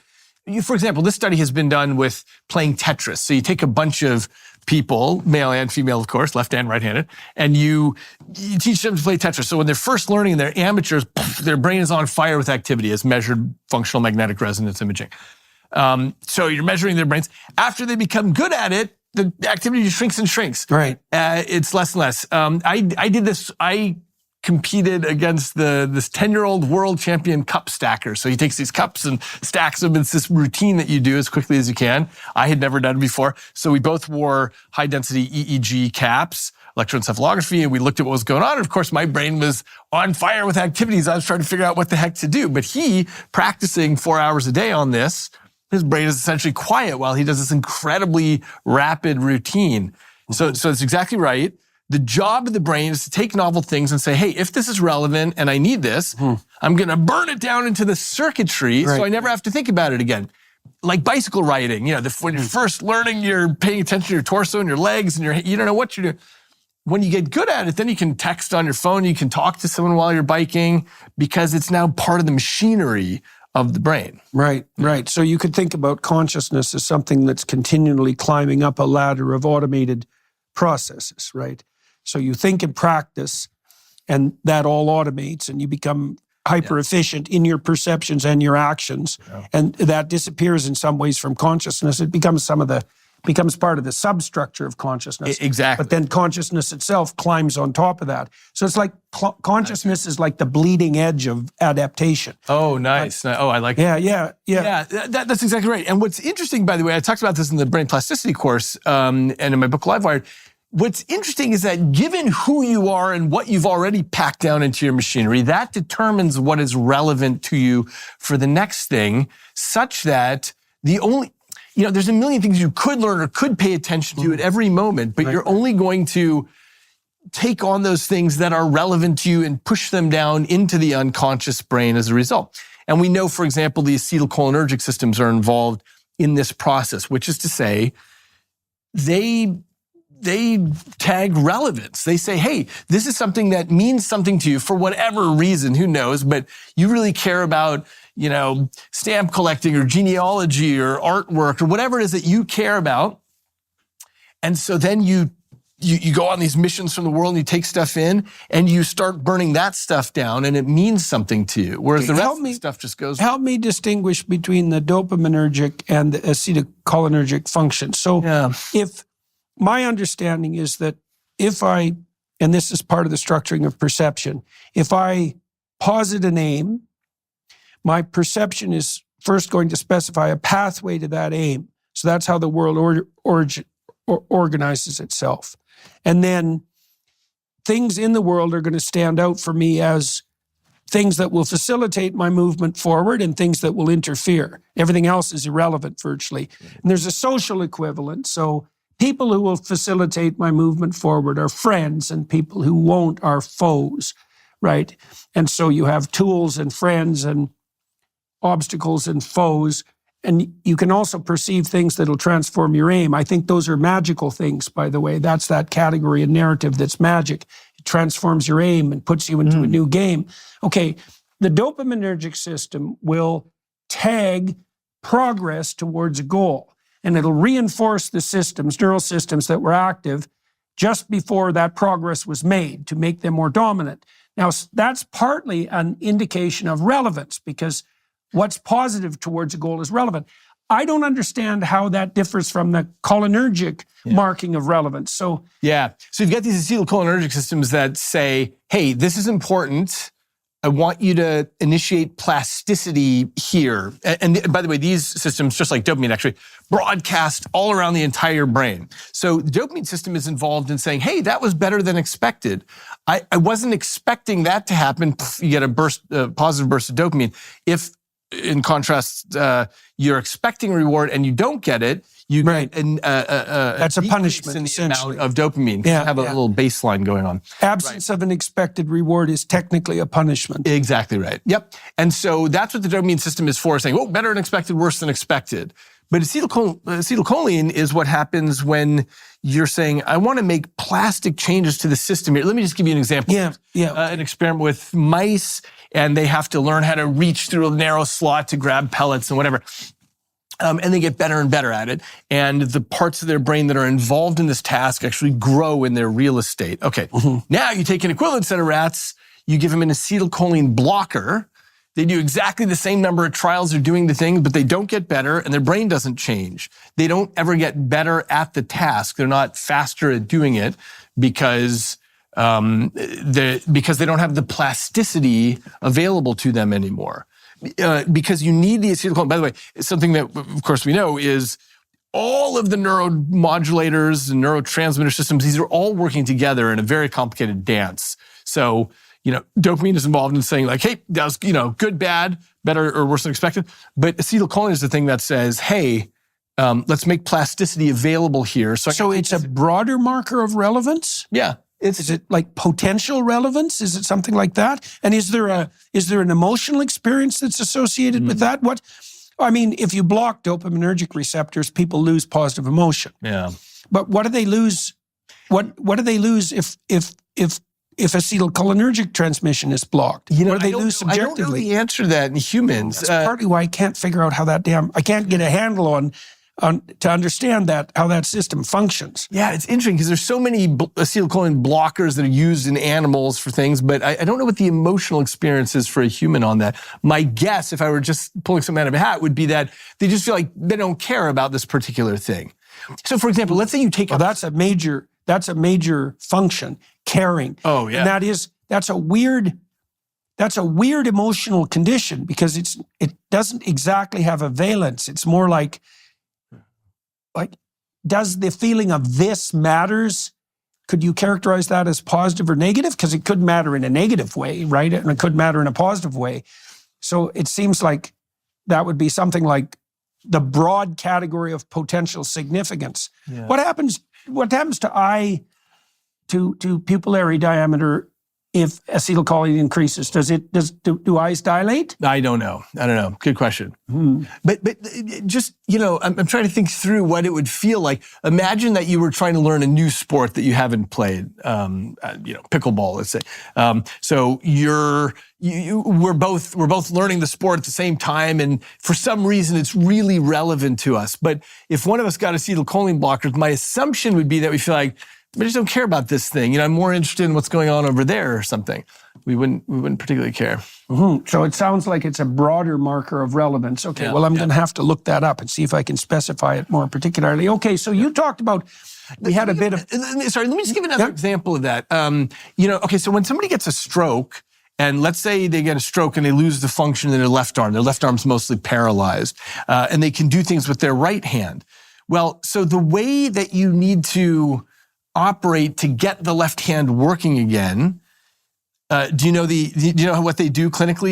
for example, this study has been done with playing Tetris. So you take a bunch of people, male and female, of course, left and right-handed, and you teach them to play Tetris. So when they're first learning and they're amateurs, their brain is on fire with activity as measured functional magnetic resonance imaging. So you're measuring their brains. After they become good at it, the activity shrinks and shrinks. Right. It's less and less. I did this. I competed against this 10-year-old world champion cup stacker. So he takes these cups and stacks them. It's this routine that you do as quickly as you can. I had never done it before. So we both wore high-density EEG caps, electroencephalography, and we looked at what was going on. And of course, my brain was on fire with activities. I was trying to figure out what the heck to do. But he, practicing 4 hours a day on this, his brain is essentially quiet while he does this incredibly rapid routine. So it's exactly right. The job of the brain is to take novel things and say, hey, if this is relevant and I need this, I'm going to burn it down into the circuitry so I never have to think about it again. Like bicycle riding, when you're first learning, you're paying attention to your torso and your legs and you don't know what you're doing. When you get good at it, then you can text on your phone, you can talk to someone while you're biking because it's now part of the machinery of the brain. Right. So you could think about consciousness as something that's continually climbing up a ladder of automated processes, right? So you think and practice, and that all automates, and you become hyper efficient in your perceptions and your actions, and that disappears in some ways from consciousness. It becomes becomes part of the substructure of consciousness. Exactly. But then consciousness itself climbs on top of that. So it's like consciousness is like the bleeding edge of adaptation. Oh, nice. I like it. Yeah. That's exactly right. And what's interesting, by the way, I talked about this in the brain plasticity course and in my book, Livewired. What's interesting is that given who you are and what you've already packed down into your machinery, that determines what is relevant to you for the next thing, such that there's a million things you could learn or could pay attention to at every moment, but you're only going to take on those things that are relevant to you and push them down into the unconscious brain as a result. And we know, for example, the acetylcholinergic systems are involved in this process, which is to say, they tag relevance. They say, hey, this is something that means something to you for whatever reason, who knows, but you really care about, stamp collecting or genealogy or artwork or whatever it is that you care about. And so then you go on these missions from the world and you take stuff in and you start burning that stuff down and it means something to you. Whereas the rest of the stuff just goes. Help me distinguish between the dopaminergic and the acetylcholinergic function. So if my understanding is that and this is part of the structuring of perception, if I posit an aim, my perception is first going to specify a pathway to that aim. So that's how the world organizes itself. And then things in the world are going to stand out for me as things that will facilitate my movement forward and things that will interfere. Everything else is irrelevant virtually. And there's a social equivalent. So people who will facilitate my movement forward are friends, and people who won't are foes, right? And so you have tools and friends, and obstacles and foes. And you can also perceive things that'll transform your aim. I think those are magical things, by the way. That's that category of narrative that's magic. It transforms your aim and puts you into a new game. Okay, the dopaminergic system will tag progress towards a goal, and it'll reinforce the systems, neural systems that were active just before that progress was made to make them more dominant. Now, that's partly an indication of relevance, because what's positive towards a goal is relevant. I don't understand how that differs from the cholinergic marking of relevance. So you've got these acetylcholinergic systems that say, hey, this is important. I want you to initiate plasticity here. And by the way, these systems, just like dopamine, actually broadcast all around the entire brain. So the dopamine system is involved in saying, hey, that was better than expected. I wasn't expecting that to happen. You get a positive burst of dopamine. If, in contrast, you're expecting a reward and you don't get it, you get that's a punishment in the essentially amount of dopamine. You have a little baseline going on. Absence of an expected reward is technically a punishment. Exactly right. Yep. And so that's what the dopamine system is for, saying, oh, better than expected, worse than expected. But acetylcholine is what happens when you're saying, I want to make plastic changes to the system here. Let me just give you an example. An experiment with mice, and they have to learn how to reach through a narrow slot to grab pellets and whatever. And they get better and better at it. And the parts of their brain that are involved in this task actually grow in their real estate. Okay, now you take an equivalent set of rats, you give them an acetylcholine blocker. They do exactly the same number of trials, they're doing the thing, but they don't get better and their brain doesn't change. They don't ever get better at the task. They're not faster at doing it because they don't have the plasticity available to them anymore. Because you need the acetylcholine. By the way, something that, of course, we know is all of the neuromodulators and neurotransmitter systems, these are all working together in a very complicated dance. So, dopamine is involved in saying like, hey, that was, good, bad, better or worse than expected. But acetylcholine is the thing that says, hey, let's make plasticity available here. So it's a broader marker of relevance? Yeah. Is it like potential relevance? Is it something like that? And is there an emotional experience that's associated with that? If you block dopaminergic receptors, people lose positive emotion. Yeah. But what do they lose? What do they lose if acetylcholinergic transmission is blocked? What do they lose subjectively? I don't know the answer to that in humans. That's partly why I can't figure out how I can't get a handle on to understand how that system functions. Yeah, it's interesting because there's so many acetylcholine blockers that are used in animals for things, but I don't know what the emotional experience is for a human on that. My guess, if I were just pulling something out of a hat, would be that they just feel like they don't care about this particular thing. So, for example, let's say you take that's a major function, caring. Oh, yeah. And that's a weird emotional condition because it doesn't exactly have a valence. It's more like, does the feeling of this matters? Could you characterize that as positive or negative? Because it could matter in a negative way, right? And it could matter in a positive way. So it seems like that would be something like the broad category of potential significance. Yeah. What happens to pupillary diameter if acetylcholine increases? Do eyes dilate? I don't know. Good question. But just, I'm trying to think through what it would feel like. Imagine that you were trying to learn a new sport that you haven't played, pickleball, let's say. So we're both learning the sport at the same time, and for some reason it's really relevant to us. But if one of us got acetylcholine blockers, my assumption would be that we feel like, I just don't care about this thing. I'm more interested in what's going on over there or something. We wouldn't particularly care. Mm-hmm. So it sounds like it's a broader marker of relevance. Okay, I'm going to have to look that up and see if I can specify it more particularly. Okay, so you talked about, we had a bit of... Sorry, let me just give another example of that. So when somebody gets a stroke, and let's say they get a stroke and they lose the function in their left arm's mostly paralyzed, and they can do things with their right hand. Well, so the way that you need to operate to get the left hand working again Do you know what they do clinically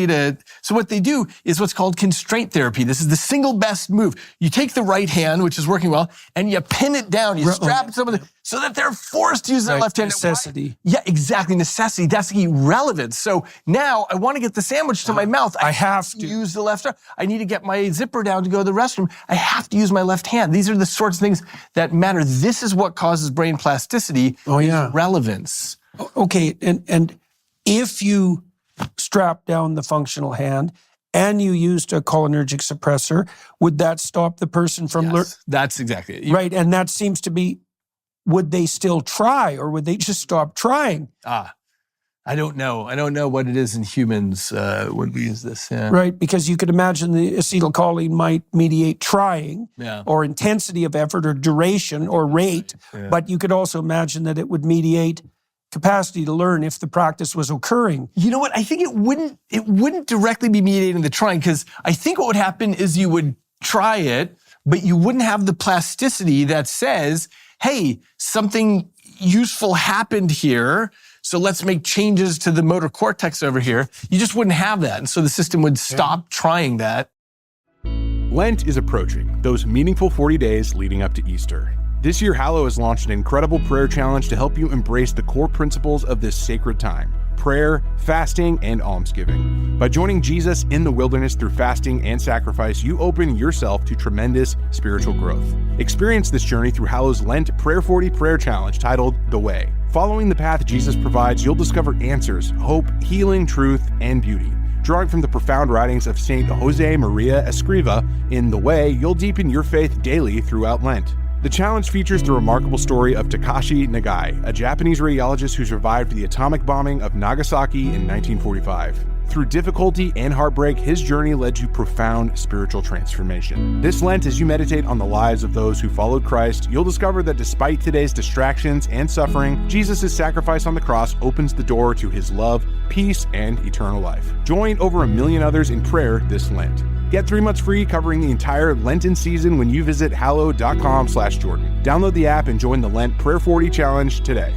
so what they do is what's called constraint therapy. This is the single best move. You take the right hand, which is working well, and you pin it down, you strap it to somebody so that they're forced to use their left hand. Necessity. Yeah, exactly. Necessity. That's the key. Relevance. So now I want to get the sandwich to my mouth. I have to use the left arm. I need to get my zipper down to go to the restroom. I have to use my left hand. These are the sorts of things that matter. This is what causes brain plasticity. Is relevance. Okay, and if you strap down the functional hand and you used a cholinergic suppressor, would that stop the person from learning? That's exactly it. Right, and that seems to be, would they still try or would they just stop trying? I don't know. I don't know what it is in humans when we use this. Yeah. Right, because you could imagine the acetylcholine might mediate trying Yeah. or intensity of effort or duration or rate, but you could also imagine that it would mediate capacity to learn if the practice was occurring. You know what? I think it wouldn't directly be mediating the trying, because I think what would happen is you would try it, but you wouldn't have the plasticity that says, hey, something useful happened here, so let's make changes to the motor cortex over here. You just wouldn't have that. And so the system would stop trying that. Lent is approaching, those meaningful 40 days leading up to Easter. This year, Hallow has launched an incredible prayer challenge to help you embrace the core principles of this sacred time: prayer, fasting, and almsgiving. By joining Jesus in the wilderness through fasting and sacrifice, you open yourself to tremendous spiritual growth. Experience this journey through Hallow's Lent Prayer 40 Prayer Challenge titled The Way. Following the path Jesus provides, you'll discover answers, hope, healing, truth, and beauty. Drawing from the profound writings of Saint Jose Maria Escriva in The Way, you'll deepen your faith daily throughout Lent. The challenge features the remarkable story of Takashi Nagai, a Japanese radiologist who survived the atomic bombing of Nagasaki in 1945. Through difficulty and heartbreak, his journey led to profound spiritual transformation. This Lent, as you meditate on the lives of those who followed Christ, you'll discover that despite today's distractions and suffering, Jesus' sacrifice on the cross opens the door to his love, peace, and eternal life. Join over 1 million others in prayer this Lent. Get 3 months free covering the entire Lenten season when you visit hallow.com/Jordan. Download the app and join the Lent Prayer 40 Challenge today.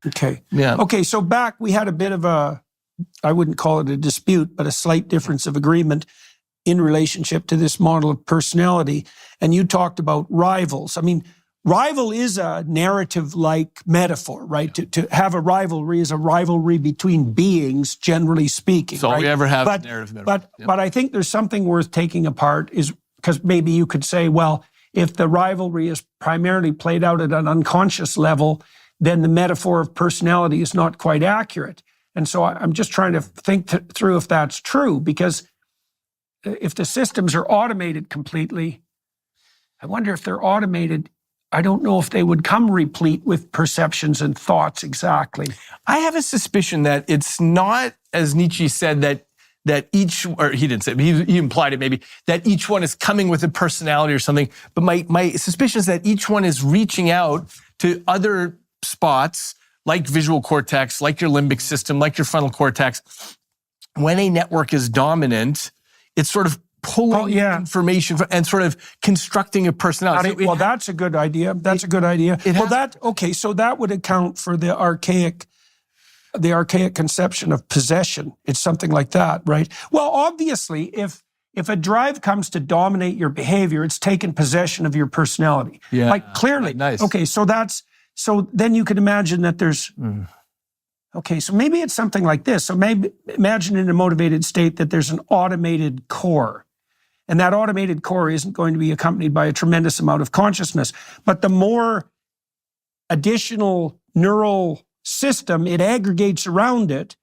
Okay. Yeah. Okay, so back, we had a bit of I wouldn't call it a dispute, but a slight difference of agreement in relationship to this model of personality. And you talked about rivals. I mean, rival is a narrative-like metaphor, right? To have a rivalry is a rivalry between beings, generally speaking. It's all right? we ever have, but, narrative metaphor. But I think there's something worth taking apart, is because maybe you could say, well, if the rivalry is primarily played out at an unconscious level, then the metaphor of personality is not quite accurate. And so I'm just trying to think through if that's true, because if the systems are automated completely, I wonder if they're automated, I don't know if they would come replete with perceptions and thoughts exactly. I have a suspicion that it's not, as Nietzsche said, that each, or he didn't say it, but he implied it maybe, that each one is coming with a personality or something. But my suspicion is that each one is reaching out to other spots like visual cortex, like your limbic system, like your frontal cortex. When a network is dominant, it's sort of pulling information and sort of constructing a personality. Well, that's a good idea. That's a good idea. So that would account for the archaic conception of possession. It's something like that, right? Well, obviously, if a drive comes to dominate your behavior, it's taken possession of your personality. Yeah. Like clearly. Nice. Okay, so then you could imagine that there's, okay, so maybe it's something like this. So maybe imagine in a motivated state that there's an automated core. And that automated core isn't going to be accompanied by a tremendous amount of consciousness. But the more additional neural system it aggregates around it,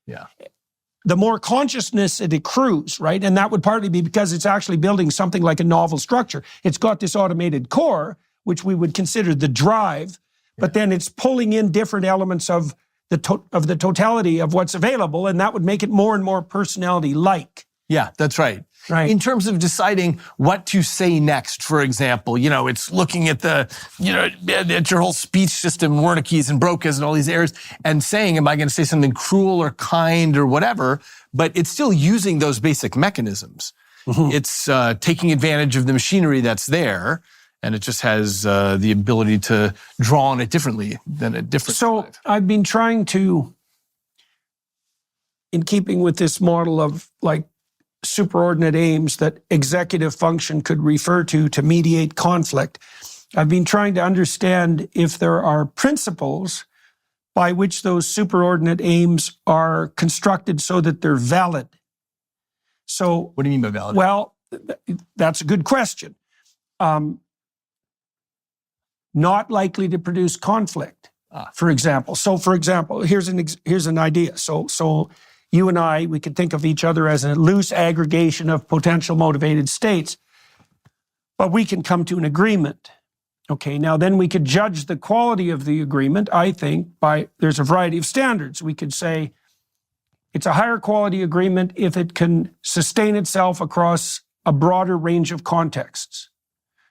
the more consciousness it accrues, right? And that would partly be because it's actually building something like a novel structure. It's got this automated core, which we would consider the drive, but then it's pulling in different elements of the totality of what's available, and that would make it more and more personality-like. Yeah, that's right. Right. In terms of deciding what to say next, for example, it's looking at at your whole speech system, Wernicke's and Broca's and all these areas, and saying, am I going to say something cruel or kind or whatever? But it's still using those basic mechanisms. Mm-hmm. It's taking advantage of the machinery that's there and it just has the ability to draw on it differently than a different drive. I've been trying to, in keeping with this model of like superordinate aims that executive function could refer to mediate conflict, I've been trying to understand if there are principles by which those superordinate aims are constructed so that they're valid. So, what do you mean by valid? Well, that's a good question. Not likely to produce conflict, for example. So, for example, here's an idea. So you and I, we could think of each other as a loose aggregation of potential motivated states, but we can come to an agreement. Okay, now then we could judge the quality of the agreement, I think, there's a variety of standards. We could say it's a higher quality agreement if it can sustain itself across a broader range of contexts.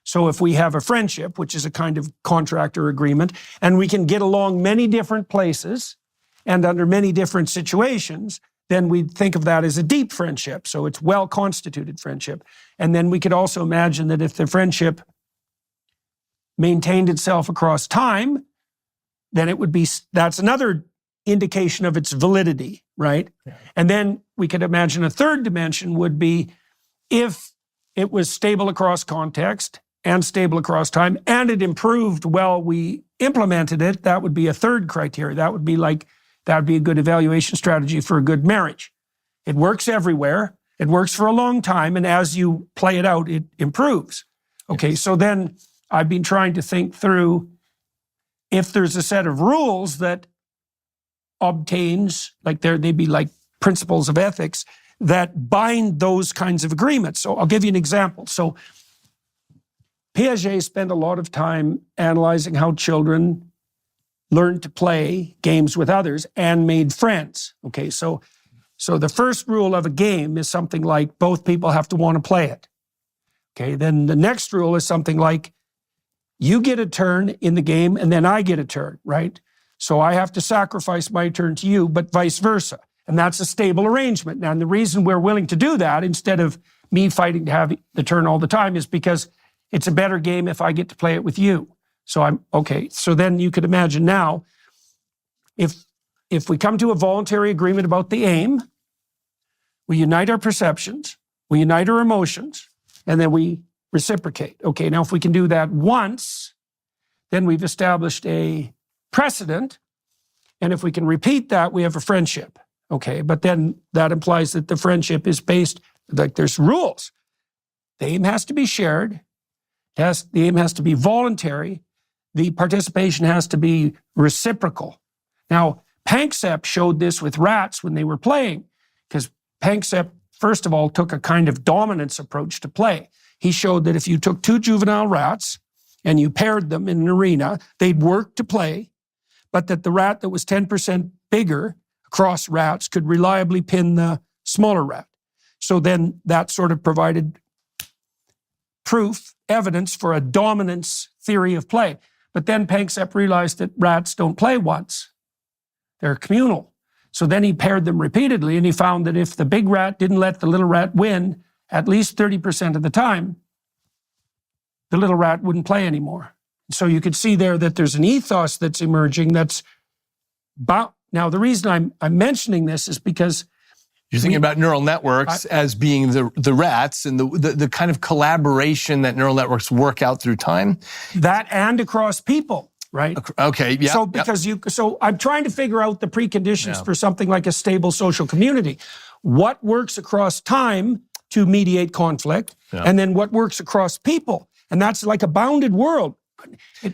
So if we have a friendship, which is a kind of contract or agreement, and we can get along many different places and under many different situations, then we'd think of that as a deep friendship. So it's well-constituted friendship. And then we could also imagine that if the friendship maintained itself across time, then that's another indication of its validity, right? Yeah. And then we could imagine a third dimension would be if it was stable across context and stable across time, and it improved while we implemented it, that would be a third criteria. That would be a good evaluation strategy for a good marriage. It works everywhere, it works for a long time, and as you play it out, it improves. Okay, yes. So then I've been trying to think through if there's a set of rules that obtains, like they'd be like principles of ethics that bind those kinds of agreements. So I'll give you an example. So Piaget spent a lot of time analyzing how children learned to play games with others and made friends. Okay, so the first rule of a game is something like both people have to want to play it. Okay, then the next rule is something like you get a turn in the game and then I get a turn, right? So I have to sacrifice my turn to you, but vice versa. And that's a stable arrangement. Now, and the reason we're willing to do that instead of me fighting to have the turn all the time is because it's a better game if I get to play it with you. So so then you could imagine now, if we come to a voluntary agreement about the aim, we unite our perceptions, we unite our emotions, and then we reciprocate. Okay, now if we can do that once, then we've established a precedent, and if we can repeat that, we have a friendship. Okay, but then that implies that the friendship is based, like there's rules. The aim has to be shared, the aim has to be voluntary, the participation has to be reciprocal. Now, Panksepp showed this with rats when they were playing, because Panksepp, first of all, took a kind of dominance approach to play. He showed that if you took two juvenile rats and you paired them in an arena, they'd work to play, but that the rat that was 10% bigger across rats could reliably pin the smaller rat. So then that sort of provided evidence for a dominance theory of play. But then Panksepp realized that rats don't play once. They're communal. So then he paired them repeatedly, and he found that if the big rat didn't let the little rat win at least 30% of the time, the little rat wouldn't play anymore. So you could see there that there's an ethos that's emerging that's about. Now, the reason I'm mentioning this is because you're thinking about neural networks as being the rats and the kind of collaboration that neural networks work out through time. That and across people, right? Okay, yeah. So I'm trying to figure out the preconditions for something like a stable social community. What works across time to mediate conflict, and then what works across people, and that's like a bounded world.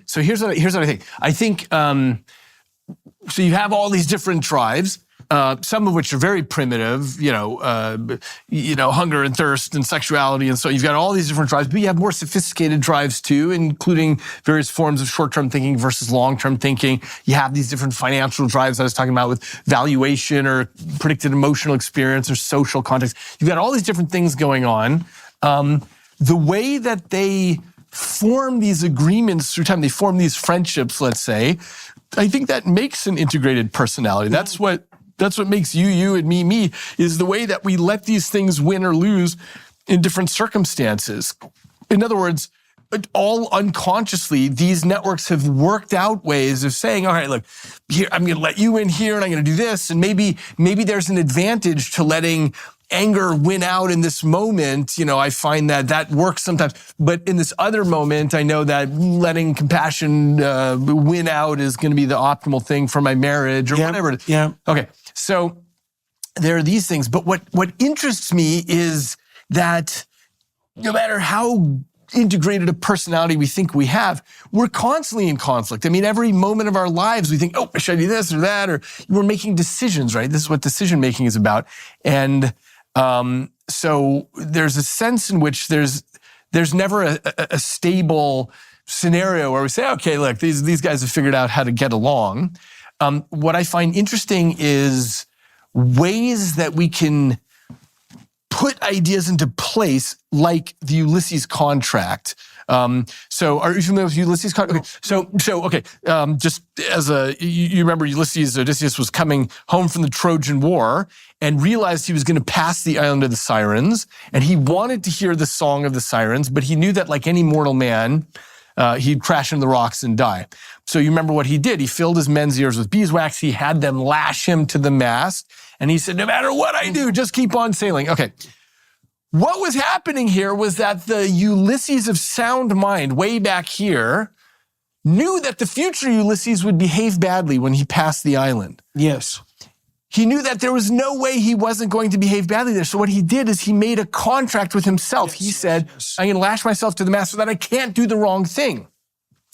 So here's what I think. I think so. You have all these different drives. Some of which are very primitive, hunger and thirst and sexuality, and so you've got all these different drives. But you have more sophisticated drives too, including various forms of short-term thinking versus long-term thinking. You have these different financial drives I was talking about with valuation or predicted emotional experience or social context. You've got all these different things going on. The way that they form these agreements through time, they form these friendships, let's say, I think that makes an integrated personality. That's what makes you and me, is the way that we let these things win or lose in different circumstances. In other words, all unconsciously, these networks have worked out ways of saying, all right, look, here, I'm going to let you in here and I'm going to do this. And maybe there's an advantage to letting anger win out in this moment. I find that works sometimes. But in this other moment, I know that letting compassion win out is going to be the optimal thing for my marriage or whatever. Yeah. Okay. So there are these things. But what interests me is that no matter how integrated a personality we think we have, we're constantly in conflict. I mean, every moment of our lives, we think, oh, should I do this or that? Or we're making decisions, right? This is what decision making is about. And so there's a sense in which there's never a stable scenario where we say, okay, look, these guys have figured out how to get along. What I find interesting is ways that we can put ideas into place, like the Ulysses contract. So are you familiar with Ulysses contract? Okay. Just as you remember, Odysseus was coming home from the Trojan War and realized he was going to pass the island of the Sirens, and he wanted to hear the song of the Sirens, but he knew that like any mortal man, he'd crash into the rocks and die. So you remember what he did? He filled his men's ears with beeswax. He had them lash him to the mast, and he said, no matter what I do, just keep on sailing. Okay. What was happening here was that the Ulysses of sound mind way back here knew that the future Ulysses would behave badly when he passed the island. Yes. He knew that there was no way he wasn't going to behave badly there. So what he did is he made a contract with himself. He said, I'm going to lash myself to the mast so that I can't do the wrong thing.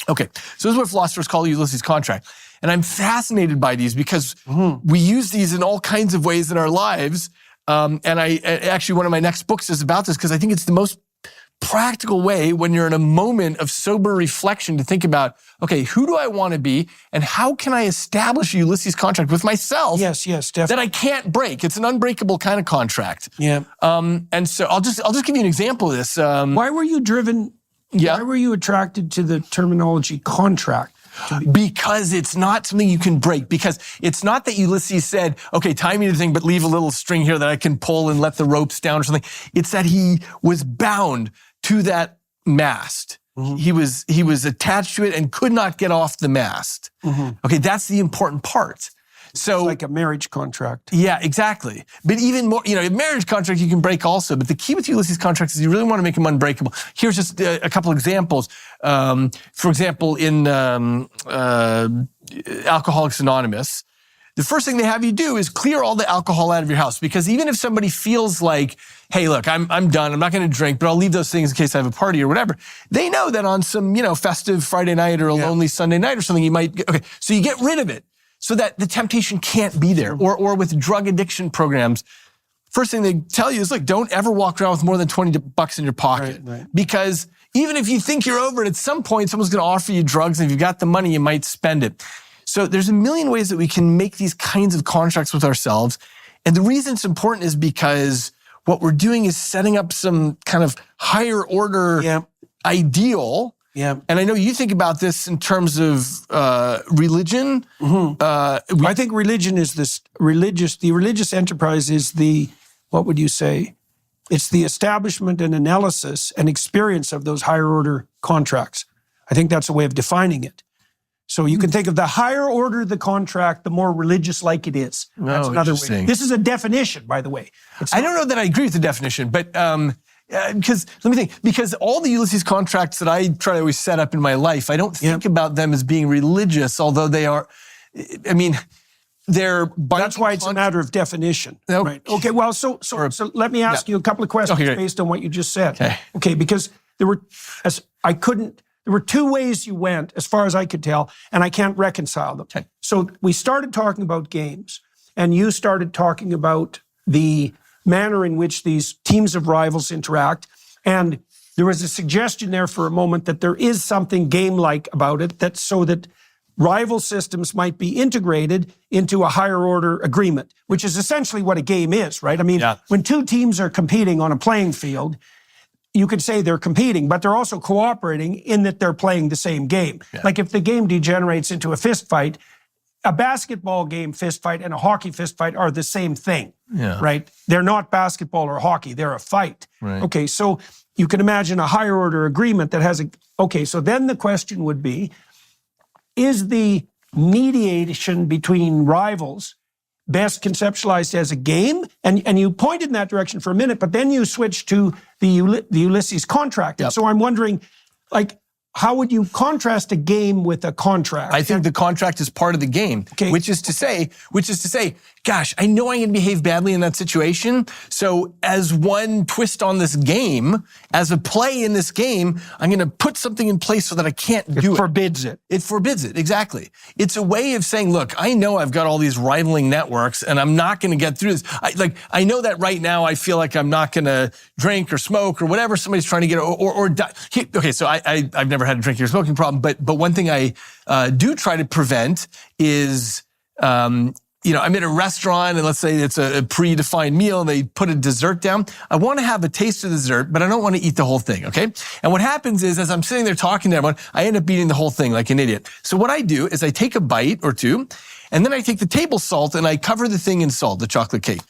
Okay, so this is what philosophers call the Ulysses contract. And I'm fascinated by these because we use these in all kinds of ways in our lives. And actually, one of my next books is about this because I think it's the most practical way when you're in a moment of sober reflection to think about, okay, who do I want to be and how can I establish a Ulysses contract with myself? Yes, definitely. That I can't break. It's an unbreakable kind of contract. Yeah. And so I'll just give you an example of this. Why were you driven? Yeah. Why were you attracted to the terminology contract? Because it's not something you can break. Because it's not that Ulysses said, okay, tie me to the thing, but leave a little string here that I can pull and let the ropes down or something. It's that he was bound to that mast. He was attached to it and could not get off the mast. Okay, that's the important part. So, it's like a marriage contract. Yeah, exactly. But even more, a marriage contract you can break also. But the key with Ulysses contracts is you really want to make them unbreakable. Here's just a couple examples. For example, in Alcoholics Anonymous, the first thing they have you do is clear all the alcohol out of your house. Because even if somebody feels like, hey, look, I'm done, I'm not going to drink, but I'll leave those things in case I have a party or whatever, they know that on some, festive Friday night or a lonely Sunday night or something, you might, okay, so you get rid of it. So that the temptation can't be there. Or with drug addiction programs, first thing they tell you is, look, don't ever walk around with more than $20 in your pocket. Right. Because even if you think you're over it, at some point, someone's going to offer you drugs. And if you've got the money, you might spend it. So there's a million ways that we can make these kinds of contracts with ourselves. And the reason it's important is because what we're doing is setting up some kind of higher order ideal. Yeah. And I know you think about this in terms of religion. I think religion is the religious enterprise is what would you say? It's the establishment and analysis and experience of those higher order contracts. I think that's a way of defining it. So you can think of the higher order the contract, the more religious-like it is. That's another way. This is a definition, by the way. I don't know that I agree with the definition, but because let me think. Because all the Ulysses contracts that I try to always set up in my life, I don't think about them as being religious, although they are. I mean, they're. That's why it's a matter of definition. Okay. Right. Okay. Well, so let me ask you a couple of questions based on what you just said. Okay. Because there were two ways you went, as far as I could tell, and I can't reconcile them. Okay. So we started talking about games, and you started talking about the manner in which these teams of rivals interact. And there was a suggestion there for a moment that there is something game-like about it, that so that rival systems might be integrated into a higher order agreement, which is essentially what a game is, right? I mean, when two teams are competing on a playing field, you could say they're competing, but they're also cooperating in that they're playing the same game. Like if the game degenerates into a fist fight, a basketball game fist fight and a hockey fist fight are the same thing, right? They're not basketball or hockey, they're a fight. Right. Okay, so you can imagine a higher order agreement that has okay, so then the question would be, is the mediation between rivals best conceptualized as a game? And you pointed in that direction for a minute, but then you switched to the Ulysses contract. And so I'm wondering, like, how would you contrast a game with a contract? I think the contract is part of the game, which is to say, gosh, I know I'm going to behave badly in that situation. So as one twist on this game, as a play in this game, I'm going to put something in place so that I can't do it. It forbids it. It forbids it, exactly. It's a way of saying, look, I know I've got all these rivaling networks and I'm not going to get through this. I know that right now I feel like I'm not going to drink or smoke or whatever somebody's trying to get, or die. Okay, so I've never had a drinking or smoking problem, but one thing I do try to prevent is, I'm in a restaurant and let's say it's a predefined meal and they put a dessert down. I want to have a taste of the dessert, but I don't want to eat the whole thing, okay? And what happens is, as I'm sitting there talking to everyone, I end up eating the whole thing like an idiot. So what I do is I take a bite or two, and then I take the table salt and I cover the thing in salt, the chocolate cake.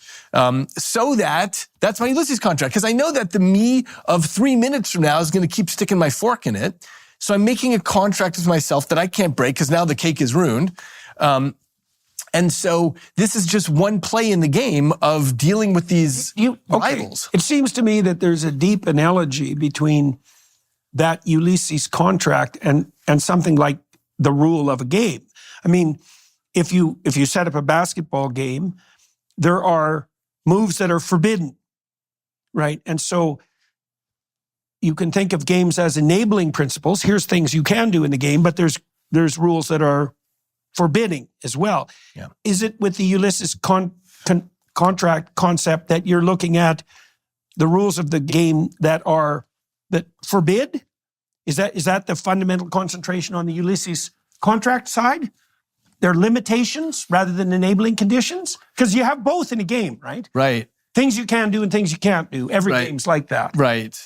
So that's my Ulysses contract, because I know that the me of 3 minutes from now is going to keep sticking my fork in it. So I'm making a contract with myself that I can't break because now the cake is ruined. And so this is just one play in the game of dealing with these rivals. It seems to me that there's a deep analogy between that Ulysses contract and something like the rule of a game. I mean, if you set up a basketball game, there are moves that are forbidden, right? And so you can think of games as enabling principles. Here's things you can do in the game, but there's rules that are forbidding as well. Yeah. Is it with the Ulysses contract concept that you're looking at the rules of the game that forbid? Is that the fundamental concentration on the Ulysses contract side? They're limitations rather than enabling conditions? Because you have both in a game, right? Right. Things you can do and things you can't do. Every game's like that. Right.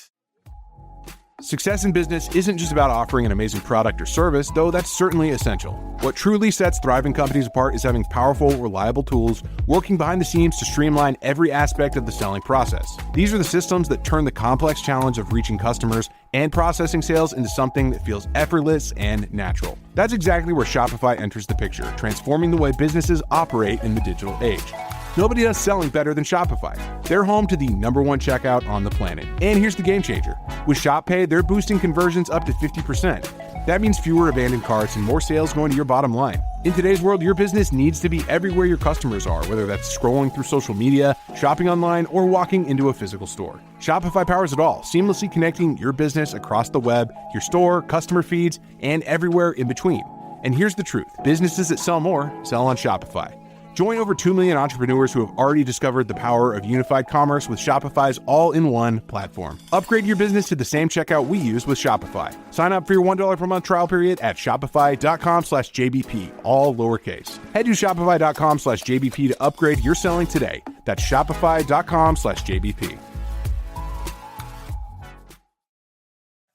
Success in business isn't just about offering an amazing product or service, though that's certainly essential. What truly sets thriving companies apart is having powerful, reliable tools working behind the scenes to streamline every aspect of the selling process. These are the systems that turn the complex challenge of reaching customers and processing sales into something that feels effortless and natural. That's exactly where Shopify enters the picture, transforming the way businesses operate in the digital age. Nobody does selling better than Shopify. They're home to the #1 checkout on the planet. And here's the game changer. With Shop Pay, they're boosting conversions up to 50%. That means fewer abandoned carts and more sales going to your bottom line. In today's world, your business needs to be everywhere your customers are, whether that's scrolling through social media, shopping online, or walking into a physical store. Shopify powers it all, seamlessly connecting your business across the web, your store, customer feeds, and everywhere in between. And here's the truth. Businesses that sell more sell on Shopify. Join over 2 million entrepreneurs who have already discovered the power of unified commerce with Shopify's all-in-one platform. Upgrade your business to the same checkout we use with Shopify. Sign up for your $1 per month trial period at shopify.com/JBP, all lowercase. Head to shopify.com/JBP to upgrade your selling today. That's shopify.com/JBP.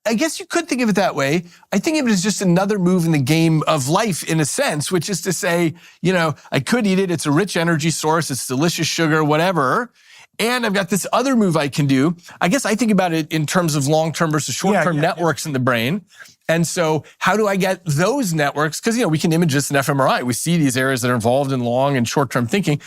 I guess you could think of it that way. I think of it as just another move in the game of life in a sense, which is to say, I could eat it. It's a rich energy source. It's delicious sugar, whatever. And I've got this other move I can do. I guess I think about it in terms of long-term versus short-term networks in the brain. And so how do I get those networks? Because, we can image this in fMRI. We see these areas that are involved in long and short-term thinking.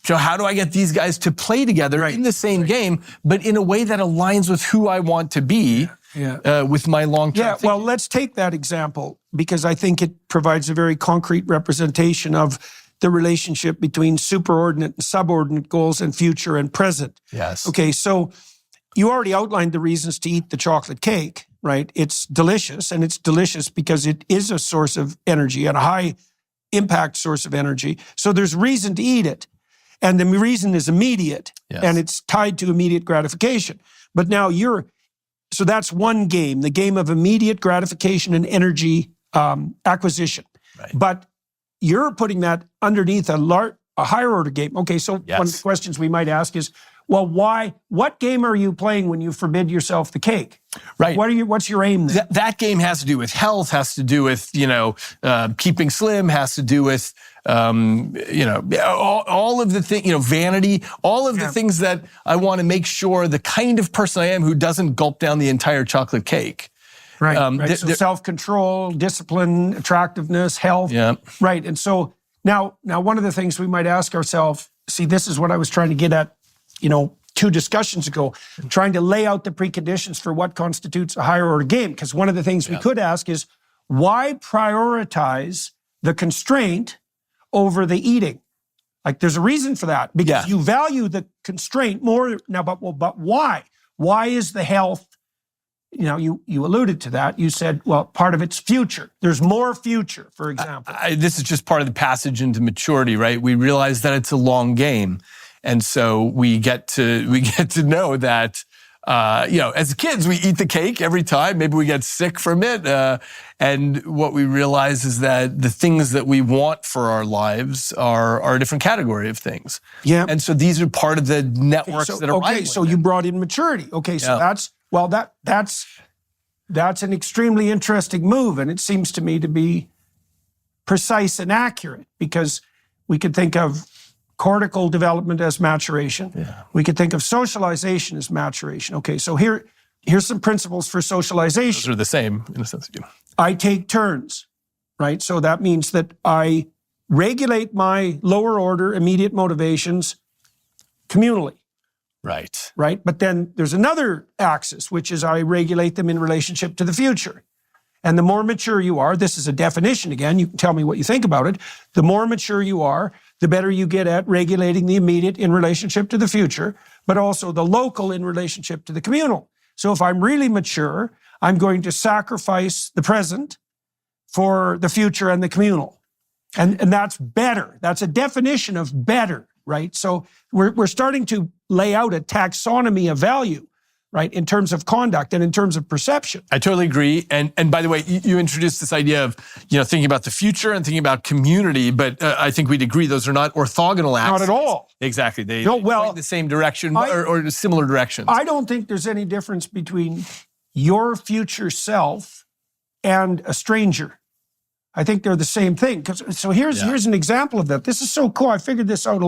So how do I get these guys to play together in the same game, but in a way that aligns with who I want to be? With my long-term thinking. Well, let's take that example because I think it provides a very concrete representation of the relationship between superordinate and subordinate goals and future and present. Yes. Okay, so you already outlined the reasons to eat the chocolate cake, right? It's delicious, and it's delicious because it is a source of energy and a high-impact source of energy. So there's reason to eat it. And the reason is immediate, and it's tied to immediate gratification. But now so that's one game, the game of immediate gratification and energy acquisition. Right. But you're putting that underneath a higher order game. Okay, so one of the questions we might ask is, well, what game are you playing when you forbid yourself the cake? Right. What's your aim there? That game has to do with health, has to do with, keeping slim, has to do with all of the things, vanity, all of the things that I want to make sure the kind of person I am who doesn't gulp down the entire chocolate cake. Right. So self-control, discipline, attractiveness, health. Yeah. Right. And so now one of the things we might ask ourselves, see, this is what I was trying to get at, 2 discussions ago, trying to lay out the preconditions for what constitutes a higher order game. Because one of the things we could ask is, why prioritize the constraint over the eating? Like, there's a reason for that, because you value the constraint more now, but why? Why is the health, you alluded to that. You said, well, part of it's future. There's more future, for example. This is just part of the passage into maturity, right? We realize that it's a long game. And so we get to know that, as kids, we eat the cake every time. Maybe we get sick from it. And what we realize is that the things that we want for our lives are a different category of things. Yeah. And so these are part of the networks that are okay. So you brought in maturity. Okay. So that's an extremely interesting move. And it seems to me to be precise and accurate, because we could think of cortical development as maturation. Yeah. We could think of socialization as maturation. Okay, so here's some principles for socialization. Those are the same in a sense. I take turns, right? So that means that I regulate my lower order immediate motivations communally. Right. Right? But then there's another axis, which is I regulate them in relationship to the future. And the more mature you are, this is a definition again, you can tell me what you think about it. The more mature you are, the better you get at regulating the immediate in relationship to the future, but also the local in relationship to the communal. So if I'm really mature, I'm going to sacrifice the present for the future and the communal. And that's better. That's a definition of better, right? So we're starting to lay out a taxonomy of value, right, in terms of conduct and in terms of perception. I totally agree. And by the way, you introduced this idea of, thinking about the future and thinking about community, but I think we'd agree those are not orthogonal axes. Not at all. Exactly. They point in the same direction or similar directions. I don't think there's any difference between your future self and a stranger. I think they're the same thing. So here's an example of that. This is so cool. I figured this out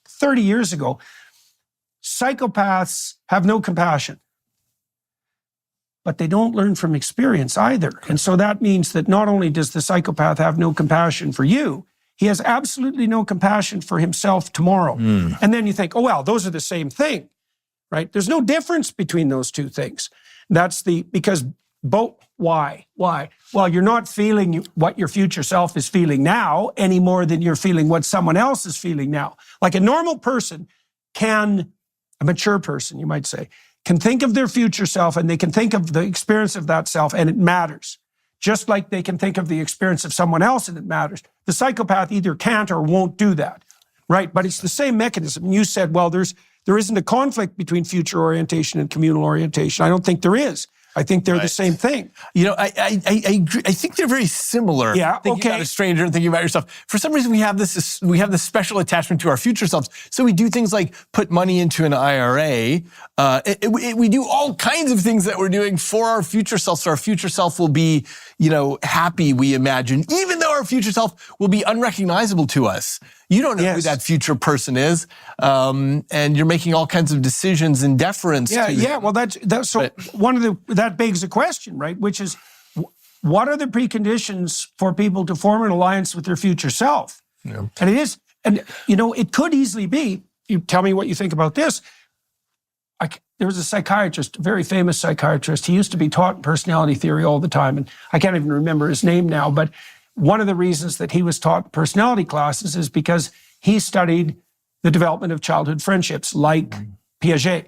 30 years ago. Psychopaths have no compassion, but they don't learn from experience either. And so that means that not only does the psychopath have no compassion for you, he has absolutely no compassion for himself tomorrow. And then you think, oh, well, those are the same thing, right? There's no difference between those two things. Because both, why? Well, you're not feeling what your future self is feeling now any more than you're feeling what someone else is feeling now. Like a normal person a mature person, you might say, can think of their future self and they can think of the experience of that self and it matters. Just like they can think of the experience of someone else and it matters. The psychopath either can't or won't do that, right? But it's the same mechanism. And you said, well, there isn't a conflict between future orientation and communal orientation. I don't think there is. I think they're the same thing. I agree. I think they're very similar. Yeah, thinking about a stranger and thinking about yourself. For some reason, we have this special attachment to our future selves. So we do things like put money into an IRA. We do all kinds of things that we're doing for our future self. So our future self will be, happy, we imagine, even though our future self will be unrecognizable to us. You don't know who that future person is, and you're making all kinds of decisions in deference to them. Yeah, well, that's so that begs a question, right? Which is, what are the preconditions for people to form an alliance with their future self? Yeah. And it could easily be, you tell me what you think about this. There was a psychiatrist, a very famous psychiatrist. He used to be taught personality theory all the time, and I can't even remember his name now, but one of the reasons that he was taught personality classes is because he studied the development of childhood friendships like Piaget.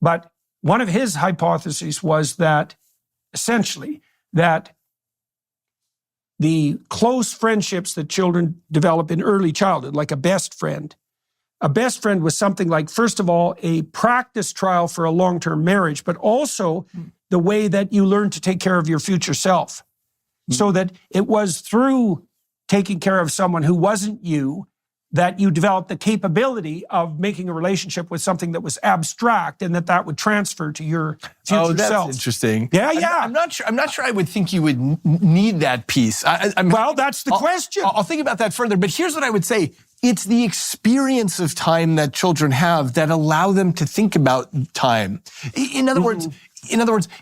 But one of his hypotheses was that, essentially, that the close friendships that children develop in early childhood, like a best friend was something like, first of all, a practice trial for a long-term marriage, but also the way that you learn to take care of your future self. So that it was through taking care of someone who wasn't you that you developed the capability of making a relationship with something that was abstract, and that would transfer to your future Oh, that's self. interesting. Yeah. I'm not sure I would think you would need that piece. Well, that's the question. I'll think about that further, but here's what I would say. It's the experience of time that children have that allow them to think about time. In other words,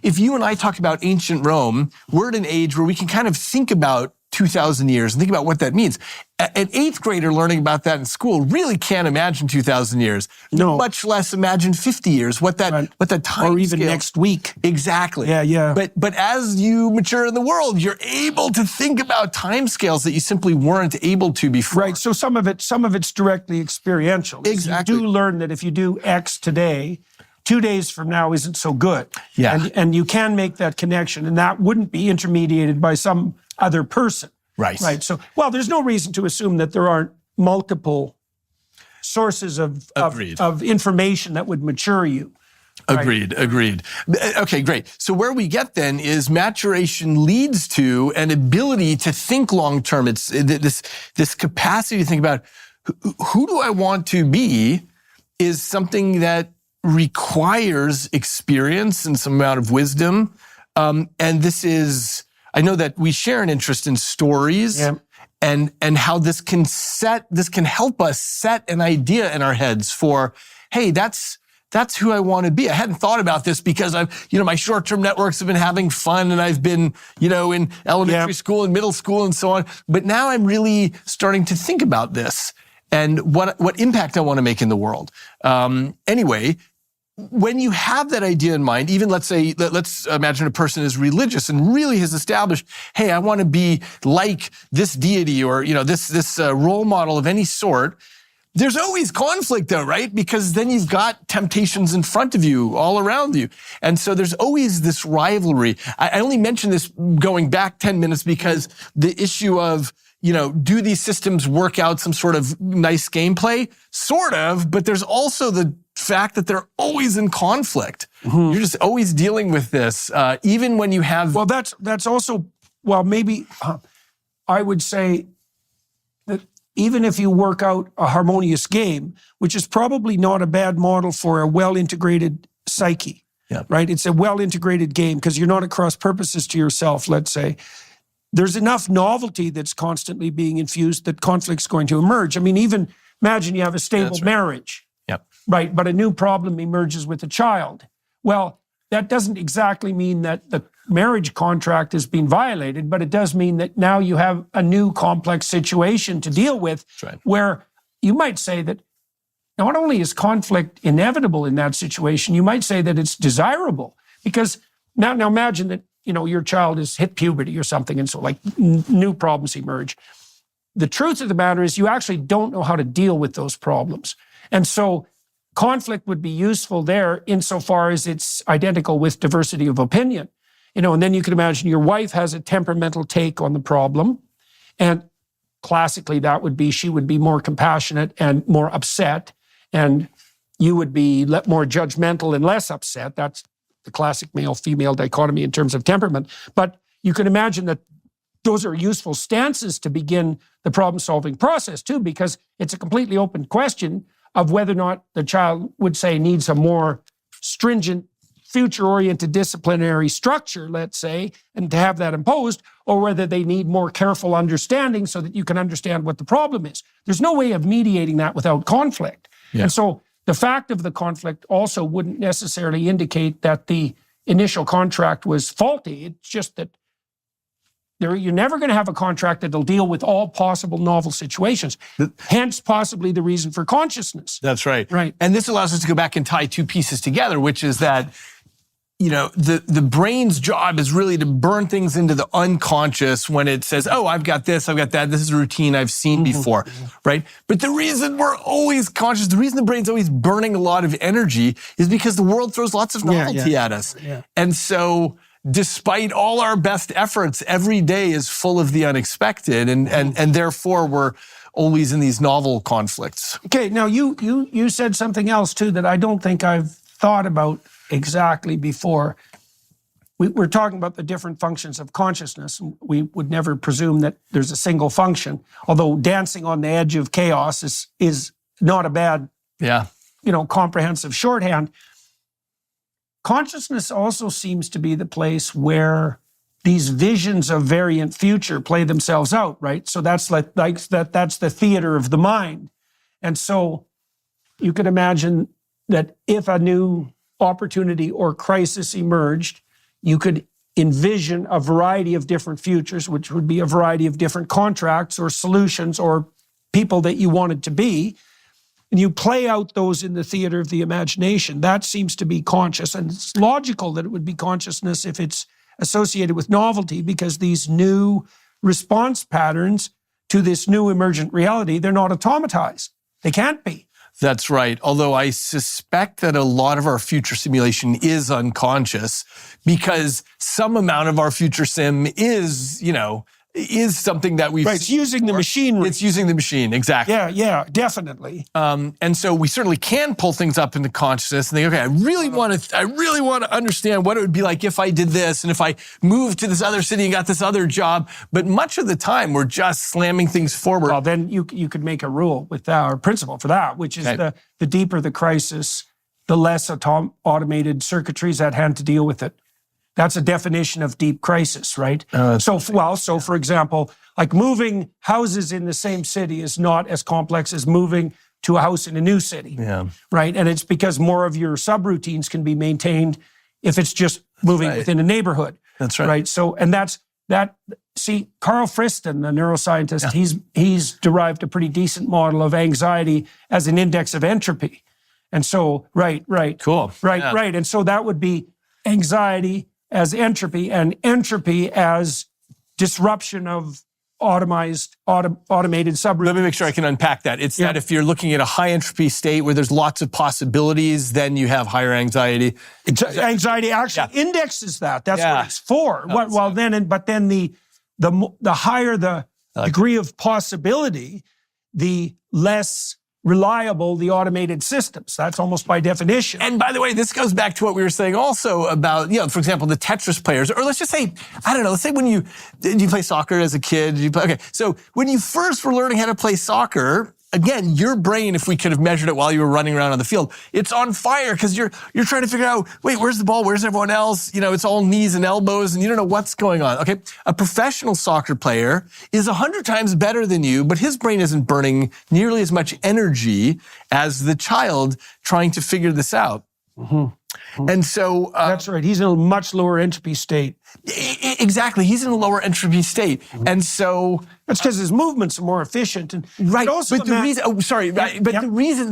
if you and I talk about ancient Rome, we're at an age where we can kind of think about 2,000 years and think about what that means. An eighth grader learning about that in school really can't imagine 2,000 years. No. Much less imagine 50 years, what that time or even scale. next week. Exactly. Yeah. But as you mature in the world, you're able to think about timescales that you simply weren't able to before. Right. So some of it's directly experiential. Exactly. You do learn that if you do X today, 2 days from now isn't so good. Yeah. And you can make that connection, and that wouldn't be intermediated by some other person. Right. Right. So, well, there's no reason to assume that there aren't multiple sources of information that would mature you. Agreed. Okay, great. So where we get then is maturation leads to an ability to think long term. It's this capacity to think about who do I want to be is something that requires experience and some amount of wisdom. And this is, I know that we share an interest in stories. Yeah. And how this can help us set an idea in our heads for, hey, that's who I want to be. I hadn't thought about this because my short-term networks have been having fun and I've been, in elementary school and middle school and so on. But now I'm really starting to think about this and what impact I want to make in the world. Anyway, when you have that idea in mind, even let's imagine a person is religious and really has established, hey, I want to be like this deity or, this role model of any sort. There's always conflict though, right? Because then you've got temptations in front of you, all around you. And so there's always this rivalry. I only mention this going back 10 minutes because the issue of, do these systems work out some sort of nice gameplay? Sort of, but there's also the fact that they're always in conflict. Mm-hmm. You're just always dealing with this, even when you have... Well, that's also, maybe I would say that even if you work out a harmonious game, which is probably not a bad model for a well-integrated psyche, right? It's a well-integrated game because you're not at cross purposes to yourself, let's say. There's enough novelty that's constantly being infused that conflict's going to emerge. I mean, even imagine you have a stable marriage. Yep. Right, but a new problem emerges with a child. Well, that doesn't exactly mean that the marriage contract is being violated, but it does mean that now you have a new complex situation to deal with where you might say that not only is conflict inevitable in that situation, you might say that it's desirable because now imagine that, your child has hit puberty or something and so new problems emerge. The truth of the matter is you actually don't know how to deal with those problems. And so conflict would be useful there insofar as it's identical with diversity of opinion. And then you can imagine your wife has a temperamental take on the problem. And classically, that would be, she would be more compassionate and more upset. And you would be more judgmental and less upset. That's the classic male-female dichotomy in terms of temperament. But you can imagine that those are useful stances to begin the problem-solving process too, because it's a completely open question of whether or not the child would say needs a more stringent, future-oriented disciplinary structure, let's say, and to have that imposed, or whether they need more careful understanding so that you can understand what the problem is. There's no way of mediating that without conflict. Yeah. And so the fact of the conflict also wouldn't necessarily indicate that the initial contract was faulty. It's just that you're never going to have a contract that'll deal with all possible novel situations. Hence, possibly the reason for consciousness. That's right. Right. And this allows us to go back and tie two pieces together, which is that, the brain's job is really to burn things into the unconscious when it says, oh, I've got this, I've got that, this is a routine I've seen before, right? But the reason we're always conscious, the reason the brain's always burning a lot of energy is because the world throws lots of novelty at us. Yeah. And so despite all our best efforts, every day is full of the unexpected, and therefore we're always in these novel conflicts. Okay, now you said something else too that I don't think I've thought about exactly before. we're talking about the different functions of consciousness. We would never presume that there's a single function, although dancing on the edge of chaos is not a bad, comprehensive shorthand. Consciousness also seems to be the place where these visions of variant future play themselves out, right? So that's that's the theater of the mind. And so you could imagine that if a new opportunity or crisis emerged, you could envision a variety of different futures, which would be a variety of different contracts or solutions or people that you wanted to be. And you play out those in the theater of the imagination. That seems to be conscious. And it's logical that it would be consciousness if it's associated with novelty, because these new response patterns to this new emergent reality, they're not automatized. They can't be. That's right. Although I suspect that a lot of our future simulation is unconscious, because some amount of our future sim is something that we've... Right, it's using the machinery. It's using the machine, exactly. Yeah, definitely. And so we certainly can pull things up into consciousness and think, okay, I really want to understand what it would be like if I did this and if I moved to this other city and got this other job. But much of the time, we're just slamming things forward. Well, then you could make a rule with our principle for that, which is the deeper the crisis, the less automated circuitries at hand to deal with it. That's a definition of deep crisis, right? So for example, like moving houses in the same city is not as complex as moving to a house in a new city, right? And it's because more of your subroutines can be maintained if it's just moving within a neighborhood. That's right. Right. So, and see, Carl Friston, the neuroscientist, he's derived a pretty decent model of anxiety as an index of entropy. And so, right. Cool. Right. And so that would be anxiety as entropy, and entropy as disruption of automated subroutines. Let me make sure I can unpack that. It's that if you're looking at a high entropy state where there's lots of possibilities, then you have higher anxiety. Anxiety actually indexes that. That's what it's for. But then the higher the degree of possibility, the less reliable the automated systems. That's almost by definition. And by the way, this goes back to what we were saying also about, for example, the Tetris players, or let's just say, let's say when you play soccer as a kid, so when you first were learning how to play soccer, again, your brain, if we could have measured it while you were running around on the field, it's on fire because you're trying to figure out, wait, where's the ball? Where's everyone else? It's all knees and elbows and you don't know what's going on. Okay. A professional soccer player is 100 times better than you, but his brain isn't burning nearly as much energy as the child trying to figure this out. Mm-hmm. And so... that's right. He's in a much lower entropy state. Exactly. He's in a lower entropy state. Mm-hmm. And so... That's because his movements are more efficient. And right. But the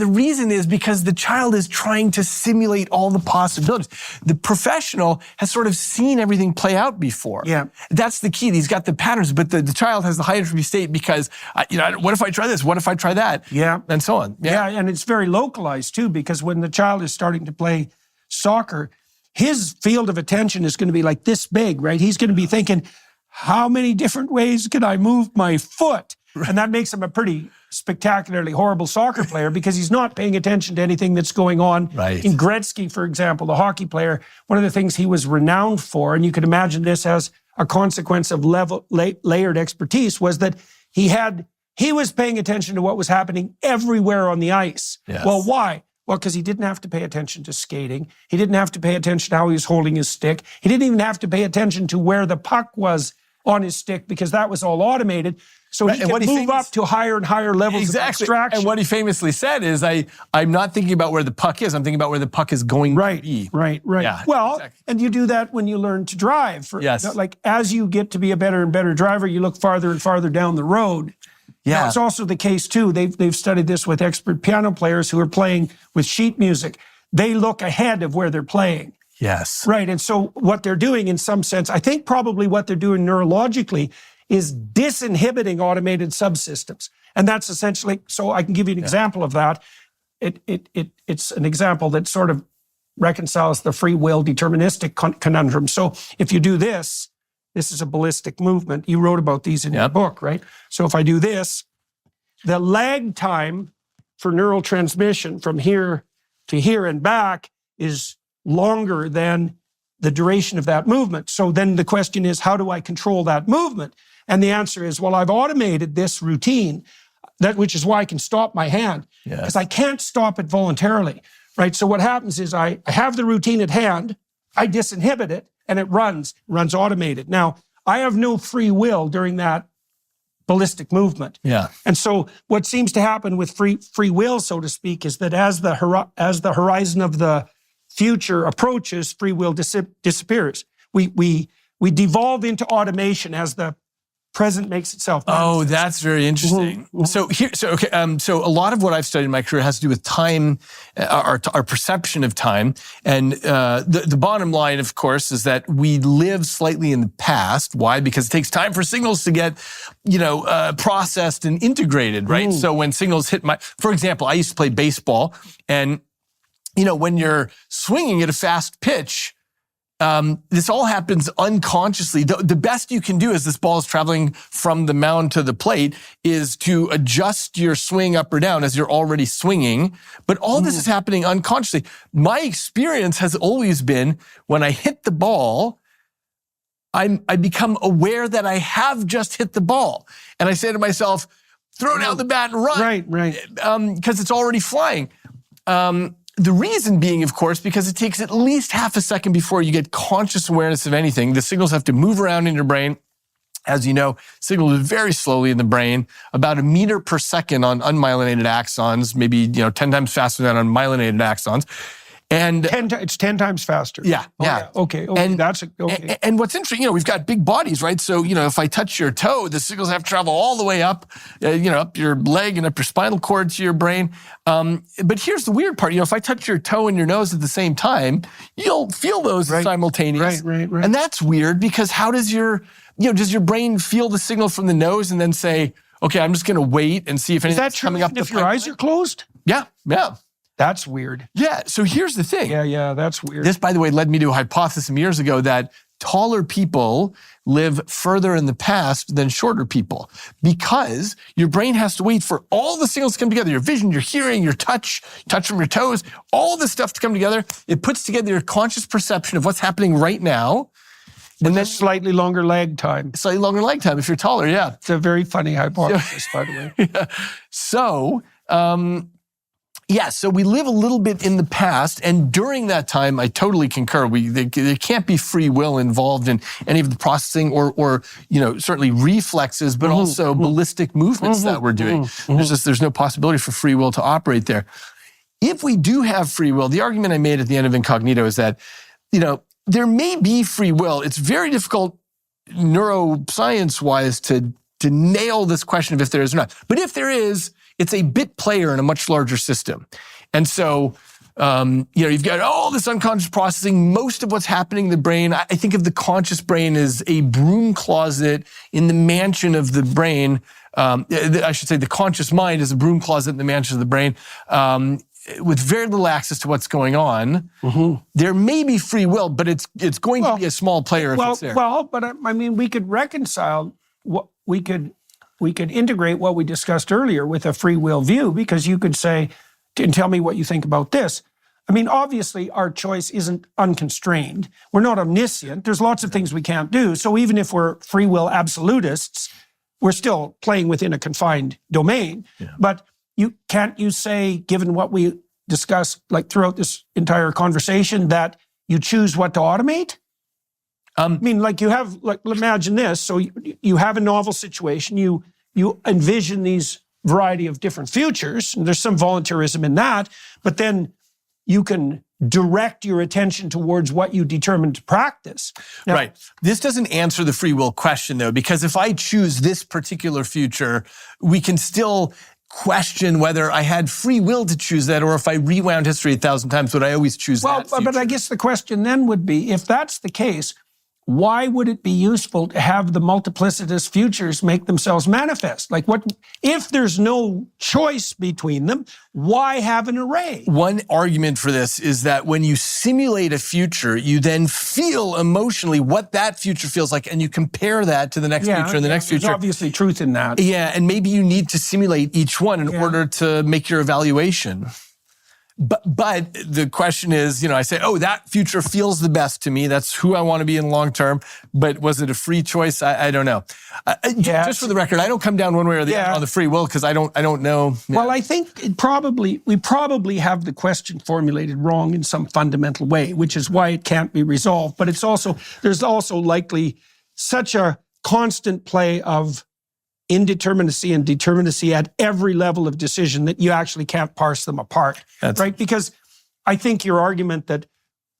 reason is because the child is trying to simulate all the possibilities. The professional has sort of seen everything play out before. Yeah. That's the key. He's got the patterns, but the child has the high entropy state because, what if I try this? What if I try that? Yeah. And so on. Yeah. And it's very localized too, because when the child is starting to play soccer, his field of attention is going to be like this big, right? He's going to be thinking, how many different ways can I move my foot? Right. And that makes him a pretty spectacularly horrible soccer player because he's not paying attention to anything that's going on. Right. In Gretzky, for example, the hockey player, one of the things he was renowned for, and you can imagine this as a consequence of layered expertise, was that he was paying attention to what was happening everywhere on the ice. Yes. Well, why? Well, because he didn't have to pay attention to skating. He didn't have to pay attention to how he was holding his stick. He didn't even have to pay attention to where the puck was on his stick because that was all automated. So he can move up to higher and higher levels of abstraction. And what he famously said is, I'm not thinking about where the puck is. I'm thinking about where the puck is going to be. Right. Yeah, well, and you do that when you learn to drive. Yes. Like as you get to be a better and better driver, you look farther and farther down the road. Yeah. Now, it's also the case, too. They've studied this with expert piano players who are playing with sheet music. They look ahead of where they're playing. Yes. Right. And so what they're doing in some sense, I think probably what they're doing neurologically is disinhibiting automated subsystems. And that's essentially, so I can give you an example of that. It's an example that sort of reconciles the free will deterministic conundrum. So if you do this is a ballistic movement. You wrote about these in your book, right? So if I do this, the lag time for neural transmission from here to here and back is longer than the duration of that movement. So then the question is, how do I control that movement? And the answer is, well, I've automated this routine, which is why I can stop my hand, because I can't stop it voluntarily, right? So what happens is I have the routine at hand, I disinhibit it, and it runs automated. Now, I have no free will during that ballistic movement. Yeah. And so what seems to happen with free will, so to speak, is that as the horizon of the future approaches, free will disappears. We devolve into automation as the present makes itself manifest. Oh, that's very interesting. So a lot of what I've studied in my career has to do with time, our perception of time. And the bottom line, of course, is that we live slightly in the past. Why? Because it takes time for signals to get, processed and integrated, right? So when signals hit for example, I used to play baseball, and when you're swinging at a fast pitch, this all happens unconsciously. The best you can do as this ball is traveling from the mound to the plate is to adjust your swing up or down as you're already swinging. But all this is happening unconsciously. My experience has always been when I hit the ball, I become aware that I have just hit the ball. And I say to myself, throw down the bat and run. Right. Because it's already flying. The reason being, of course, because it takes at least half a second before you get conscious awareness of anything. The signals have to move around in your brain. As you know, signals move very slowly in the brain, about 1 meter per second on unmyelinated axons, maybe 10 times faster than on myelinated axons. And it's 10 times faster. Yeah. Okay. And that's okay. And what's interesting, we've got big bodies, right? So, if I touch your toe, the signals have to travel all the way up, up your leg and up your spinal cord to your brain. But here's the weird part. If I touch your toe and your nose at the same time, you'll feel those simultaneous. Right. And that's weird, because how does does your brain feel the signal from the nose and then say, okay, I'm just going to wait and see if anything's coming up? If your eyes are closed? Yeah. That's weird. Yeah, so here's the thing. Yeah, that's weird. This, by the way, led me to a hypothesis some years ago that taller people live further in the past than shorter people, because your brain has to wait for all the signals to come together. Your vision, your hearing, your touch from your toes, all this stuff to come together. It puts together your conscious perception of what's happening right now. And then slightly longer lag time. Slightly longer lag time if you're taller, yeah. It's a very funny hypothesis, by the way. Yeah. So, so we live a little bit in the past, and during that time, I totally concur. There can't be free will involved in any of the processing or certainly reflexes, but also ballistic movements that we're doing. There's no possibility for free will to operate there. If we do have free will, the argument I made at the end of Incognito is that, there may be free will. It's very difficult neuroscience-wise to nail this question of if there is or not. But if there is, it's a bit player in a much larger system. And so, you've got all this unconscious processing. Most of what's happening in the brain, I think of the conscious brain as a broom closet in the mansion of the brain. I should say the conscious mind is a broom closet in the mansion of the brain, with very little access to what's going on. There may be free will, but it's going to be a small player if it's there. But I mean, we could reconcile what we could integrate what we discussed earlier with a free will view, because you could say, and tell me what you think about this. I mean, obviously, our choice isn't unconstrained. We're not omniscient. There's lots of things we can't do. So even if we're free will absolutists, we're still playing within a confined domain. Yeah. But can't you say, given what we discussed throughout this entire conversation, that you choose what to automate? I mean, imagine this. So you have a novel situation. You envision these variety of different futures, and there's some voluntarism in that, but then you can direct your attention towards what you determine to practice. Now, right. This doesn't answer the free will question, though, because if I choose this particular future, we can still question whether I had free will to choose that, or if I rewound history 1,000 times, would I always choose that future? But I guess the question then would be, if that's the case, why would it be useful to have the multiplicitous futures make themselves manifest? If there's no choice between them, why have an array? One argument for this is that when you simulate a future, you then feel emotionally what that future feels like, and you compare that to the next future and the next future. There's obviously truth in that. Yeah, and maybe you need to simulate each one in order to make your evaluation. But the question is, I say, oh, that future feels the best to me. That's who I want to be in long term. But was it a free choice? I don't know. Just for the record, I don't come down one way or the other on the free will because I don't know. Well, I think we probably have the question formulated wrong in some fundamental way, which is why it can't be resolved. But there's also likely such a constant play of indeterminacy and determinacy at every level of decision that you actually can't parse them apart, right? Because I think your argument that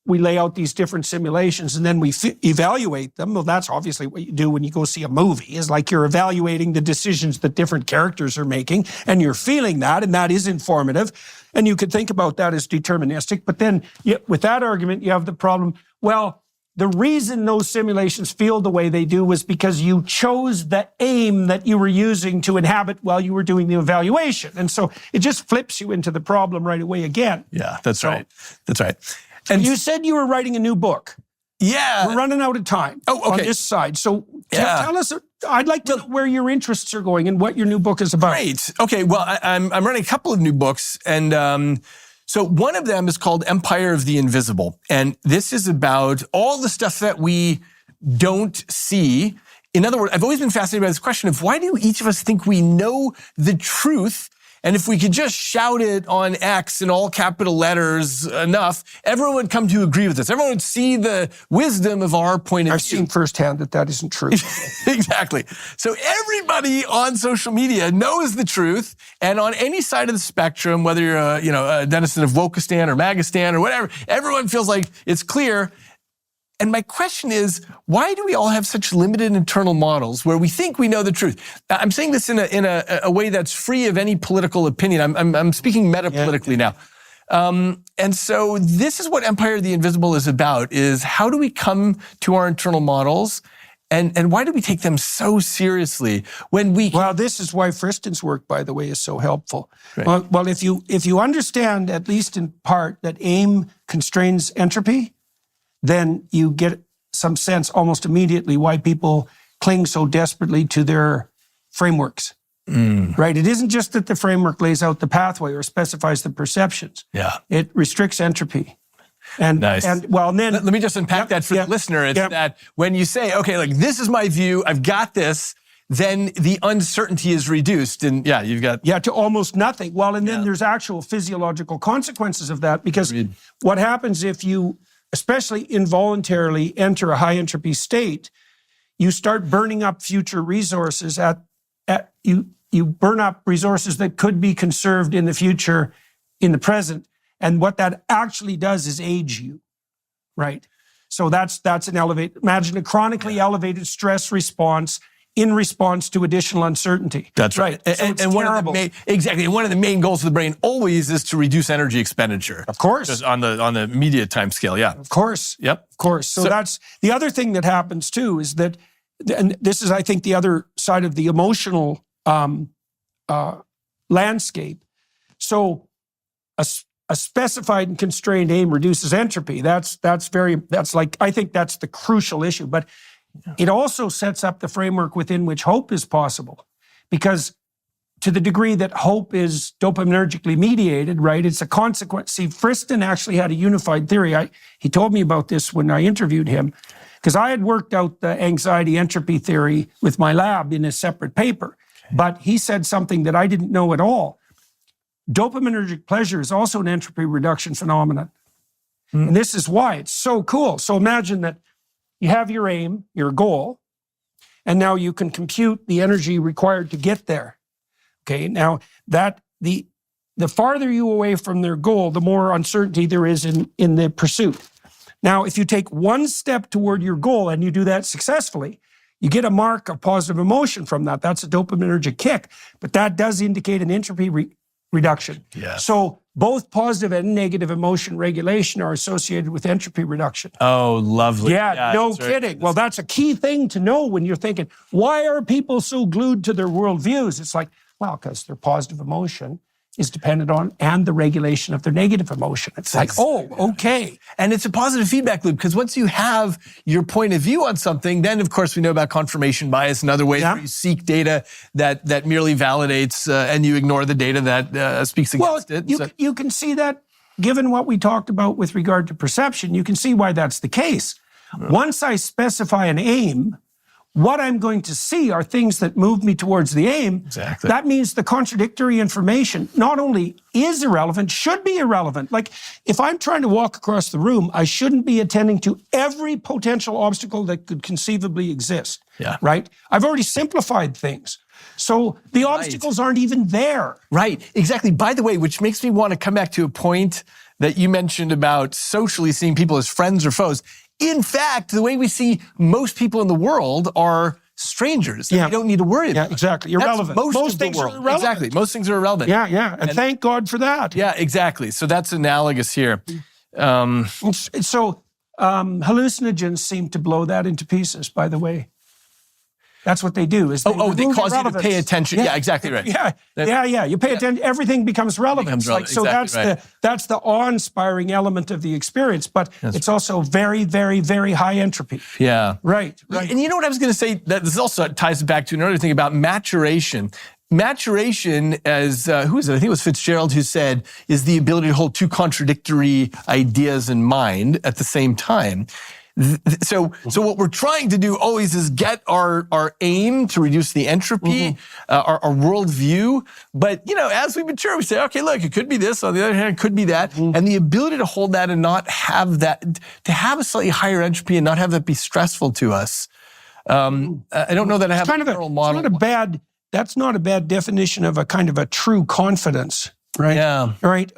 we lay out these different simulations and then we evaluate them, well, that's obviously what you do when you go see a movie, is like you're evaluating the decisions that different characters are making, and you're feeling that, and that is informative, and you could think about that as deterministic. But then with that argument, you have the problem, well, the reason those simulations feel the way they do was because you chose the aim that you were using to inhabit while you were doing the evaluation. And so it just flips you into the problem right away again. Yeah, that's right. And you said you were writing a new book. Yeah. We're running out of time on this side. So tell us, I'd like to know where your interests are going and what your new book is about. Great. Okay, well, I'm running a couple of new books, and so one of them is called Empire of the Invisible. And this is about all the stuff that we don't see. In other words, I've always been fascinated by this question of why do each of us think we know the truth? And if we could just shout it on X in all capital letters enough, everyone would come to agree with us. Everyone would see the wisdom of our point of view. I've seen firsthand that isn't true. Exactly. So everybody on social media knows the truth, and on any side of the spectrum, whether you're a denizen of Wokistan or Magistan or whatever, everyone feels like it's clear. And my question is, why do we all have such limited internal models where we think we know the truth? I'm saying this in a way that's free of any political opinion. I'm speaking metapolitically now. And so this is what Empire of the Invisible is about, is how do we come to our internal models and why do we take them so seriously when we... Well, this is why Friston's work, by the way, is so helpful. Right. Well, if you understand, at least in part, that aim constrains entropy, then you get some sense almost immediately why people cling so desperately to their frameworks, right? It isn't just that the framework lays out the pathway or specifies the perceptions. Yeah. It restricts entropy. And, nice. And then... Let me just unpack that for the listener. It's that when you say, okay, like this is my view, I've got this, then the uncertainty is reduced. And you've got... Yeah, to almost nothing. Well, and then there's actual physiological consequences of that, because what happens if you, especially involuntarily, enter a high entropy state, you start burning up future resources you burn up resources that could be conserved in the future, in the present. And what that actually does is age you, right? So that's an imagine a chronically elevated stress response in response to additional uncertainty. That's right. And one of the main goals of the brain always is to reduce energy expenditure. Of course. Just on the immediate time scale, yeah. Of course. Yep. Of course. So that's the other thing that happens too, is that, and this is, I think, the other side of the emotional landscape. So a specified and constrained aim reduces entropy. I think that's the crucial issue. But it also sets up the framework within which hope is possible. Because to the degree that hope is dopaminergically mediated, right, it's a consequence. See, Friston actually had a unified theory. He told me about this when I interviewed him, because I had worked out the anxiety entropy theory with my lab in a separate paper. But he said something that I didn't know at all. Dopaminergic pleasure is also an entropy reduction phenomenon. And this is why it's so cool. So imagine that you have your aim, your goal, and now you can compute the energy required to get there. Okay, now that the farther you away from their goal, the more uncertainty there is in the pursuit. Now, if you take one step toward your goal and you do that successfully, you get a mark of positive emotion from that. That's a dopaminergic kick, but that does indicate an entropy reduction. Yeah. So both positive and negative emotion regulation are associated with entropy reduction. Oh, lovely. Yeah, no kidding. Well, that's a key thing to know when you're thinking, why are people so glued to their worldviews? It's like, well, because their positive emotion is dependent on and the regulation of their negative emotion. It's like, oh, okay. And it's a positive feedback loop, because once you have your point of view on something, then of course we know about confirmation bias and other ways where you seek data that merely validates and you ignore the data that speaks against it. You can see that given what we talked about with regard to perception, you can see why that's the case. Once I specify an aim, what I'm going to see are things that move me towards the aim. Exactly. That means the contradictory information not only is irrelevant, should be irrelevant. Like if I'm trying to walk across the room, I shouldn't be attending to every potential obstacle that could conceivably exist. Yeah. Right? I've already simplified things. So the obstacles aren't even there. Right, exactly. By the way, which makes me want to come back to a point that you mentioned about socially seeing people as friends or foes. In fact, the way we see most people in the world are strangers that we don't need to worry about. Yeah, exactly. Irrelevant. Most things are irrelevant. Exactly. Most things are irrelevant. Yeah. And thank God for that. Yeah, exactly. So that's analogous here. So hallucinogens seem to blow that into pieces, by the way. That's what they do. Is they cause you to pay attention. Yeah, exactly right. Yeah. You pay attention. Everything becomes relevant. So that's the awe-inspiring element of the experience. But it's also very, very, very high entropy. Yeah. Right. And you know what I was going to say? That this also ties back to another thing about maturation. Maturation, as who is it? I think it was Fitzgerald who said, is the ability to hold two contradictory ideas in mind at the same time. So what we're trying to do always is get our aim to reduce the entropy, our worldview. But, as we mature, we say, okay, look, it could be this. On the other hand, it could be that. And the ability to hold that and not have that, to have a slightly higher entropy and not have that be stressful to us. I don't know that I have a neural model. That's not a bad definition of a kind of a true confidence, right? Yeah. Right.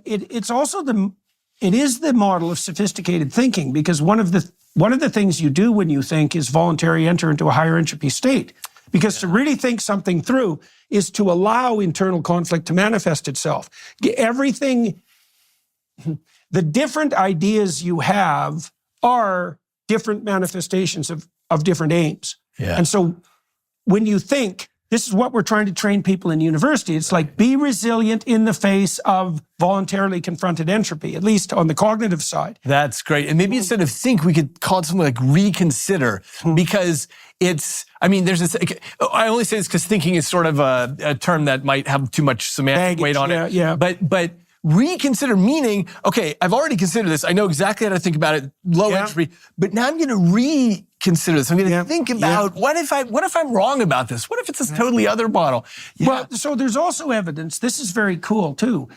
It's also it is the model of sophisticated thinking, because one of the things you do when you think is voluntarily enter into a higher entropy state. Because to really think something through is to allow internal conflict to manifest itself. The different ideas you have are different manifestations of different aims. Yeah. And so when you think, this is what we're trying to train people in university. It's like, be resilient in the face of voluntarily confronted entropy, at least on the cognitive side. That's great. And maybe instead of think, we could call it something like reconsider, because there's this, I only say this because thinking is sort of a term that might have too much semantic weight on it. Yeah. But reconsider, meaning, okay, I've already considered this. I know exactly how to think about it, low entropy, but now I'm going to reconsider this. I'm going to think about what if I'm wrong about this? What if it's this totally other model? Yeah. Well, so there's also evidence. This is very cool too.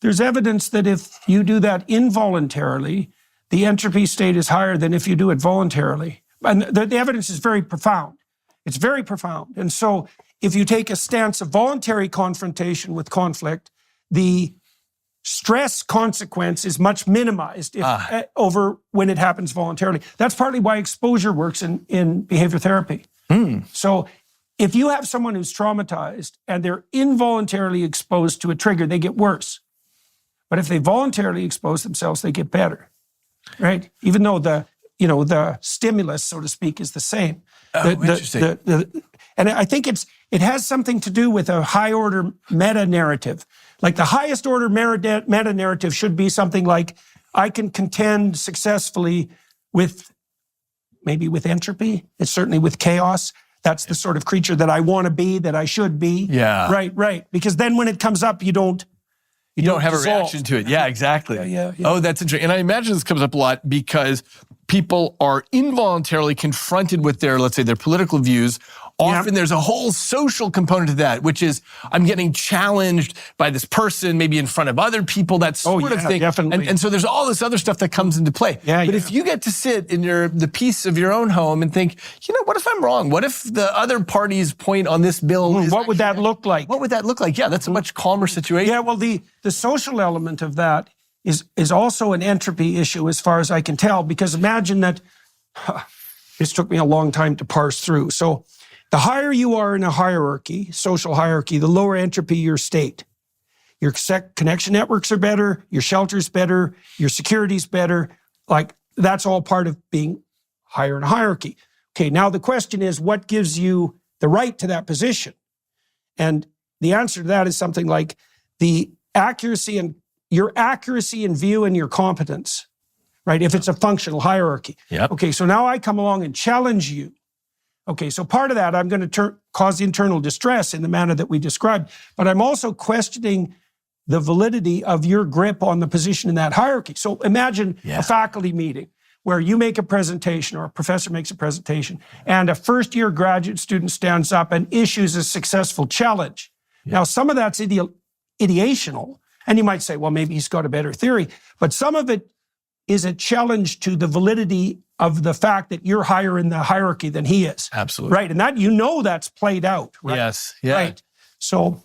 There's evidence that if you do that involuntarily, the entropy state is higher than if you do it voluntarily. And the evidence is very profound. It's very profound. And so if you take a stance of voluntary confrontation with conflict, the stress consequence is much minimized over when it happens voluntarily. That's partly why exposure works in behavior therapy. So if you have someone who's traumatized and they're involuntarily exposed to a trigger, they get worse. But if they voluntarily expose themselves, they get better, right? Even though the stimulus, so to speak, is the same. Interesting. And I think it has something to do with a high order meta narrative. Like the highest order meta narrative should be something like, I can contend successfully with entropy. It's certainly with chaos. That's the sort of creature that I want to be, that I should be. Yeah. Right. Because then when it comes up, you don't have dissolve. A reaction to it. Yeah, exactly. Yeah. Oh, that's interesting. And I imagine this comes up a lot because people are involuntarily confronted with their political views. Often there's a whole social component to that, which is, I'm getting challenged by this person, maybe in front of other people, that sort of thing. Definitely. And so there's all this other stuff that comes into play. But if you get to sit in the peace of your own home and think, what if I'm wrong? What if the other party's point on this bill is what would that look like? What would that look like? Yeah, that's a much calmer situation. Yeah, well, the social element of that is also an entropy issue as far as I can tell, because imagine that, this took me a long time to parse through. So the higher you are in a hierarchy, social hierarchy, the lower entropy your state. Your connection networks are better, your shelter's better, your security's better. Like, that's all part of being higher in a hierarchy. Okay, now the question is, what gives you the right to that position? And the answer to that is something like your accuracy in view and your competence, right? If it's a functional hierarchy. Yep. Okay, so now I come along and challenge you. Okay, so part of that, I'm going to cause internal distress in the manner that we described, but I'm also questioning the validity of your grip on the position in that hierarchy. So imagine a faculty meeting where you make a presentation or a professor makes a presentation and a first-year graduate student stands up and issues a successful challenge. Now, some of that's ideational, and you might say, well, maybe he's got a better theory, but some of it is a challenge to the validity of the fact that you're higher in the hierarchy than he is. Absolutely. Right, and that, that's played out, right? Yes, yeah. Right. So,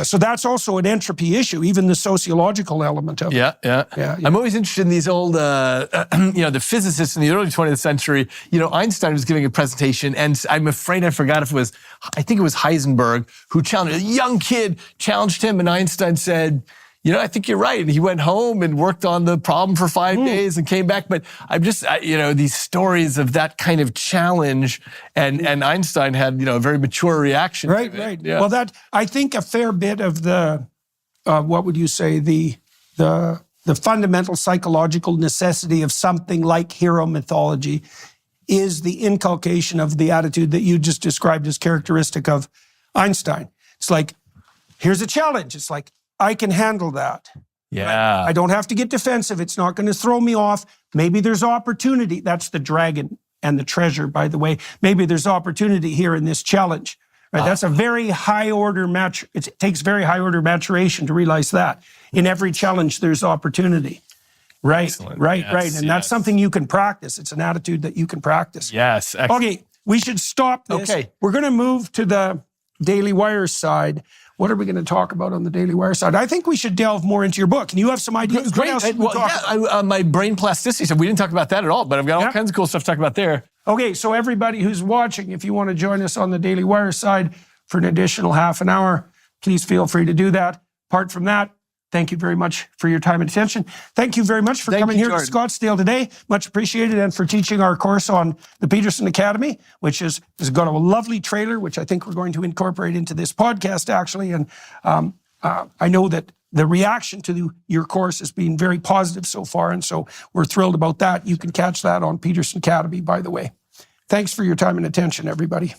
So that's also an entropy issue, even the sociological element of it. Yeah. I'm always interested in these old, the physicists in the early 20th century. Einstein was giving a presentation, and I'm afraid I forgot if it was, I think it was Heisenberg, who challenged, a young kid challenged him, and Einstein said, I think you're right. And he went home and worked on the problem for 5 days and came back. But I'm just, these stories of that kind of challenge, and Einstein had, a very mature reaction. Right. Yeah. Well, I think a fair bit of the, what would you say, the fundamental psychological necessity of something like hero mythology is the inculcation of the attitude that you just described as characteristic of Einstein. It's like, here's a challenge. It's like, I can handle that. Yeah. I don't have to get defensive. It's not going to throw me off. Maybe there's opportunity. That's the dragon and the treasure, by the way. Maybe there's opportunity here in this challenge. Right? That's a very high order it takes very high order maturation to realize that. In every challenge, there's opportunity. Right. Excellent. Right. Yes, And that's something you can practice. It's an attitude that you can practice. Yes. Excellent. Okay. We should stop this. Okay. We're going to move to the Daily Wire side. What are we going to talk about on the Daily Wire side? I think we should delve more into your book. And you have some ideas. Great. My brain plasticity stuff. We didn't talk about that at all, but I've got all kinds of cool stuff to talk about there. Okay, so everybody who's watching, if you want to join us on the Daily Wire side for an additional half an hour, please feel free to do that. Apart from that, thank you very much for your time and attention. Thank you very much for coming here to Scottsdale today. Much appreciated, and for teaching our course on the Peterson Academy, which has got a lovely trailer, which I think we're going to incorporate into this podcast, actually. And I know that the reaction to your course has been very positive so far, and so we're thrilled about that. You can catch that on Peterson Academy, by the way. Thanks for your time and attention, everybody.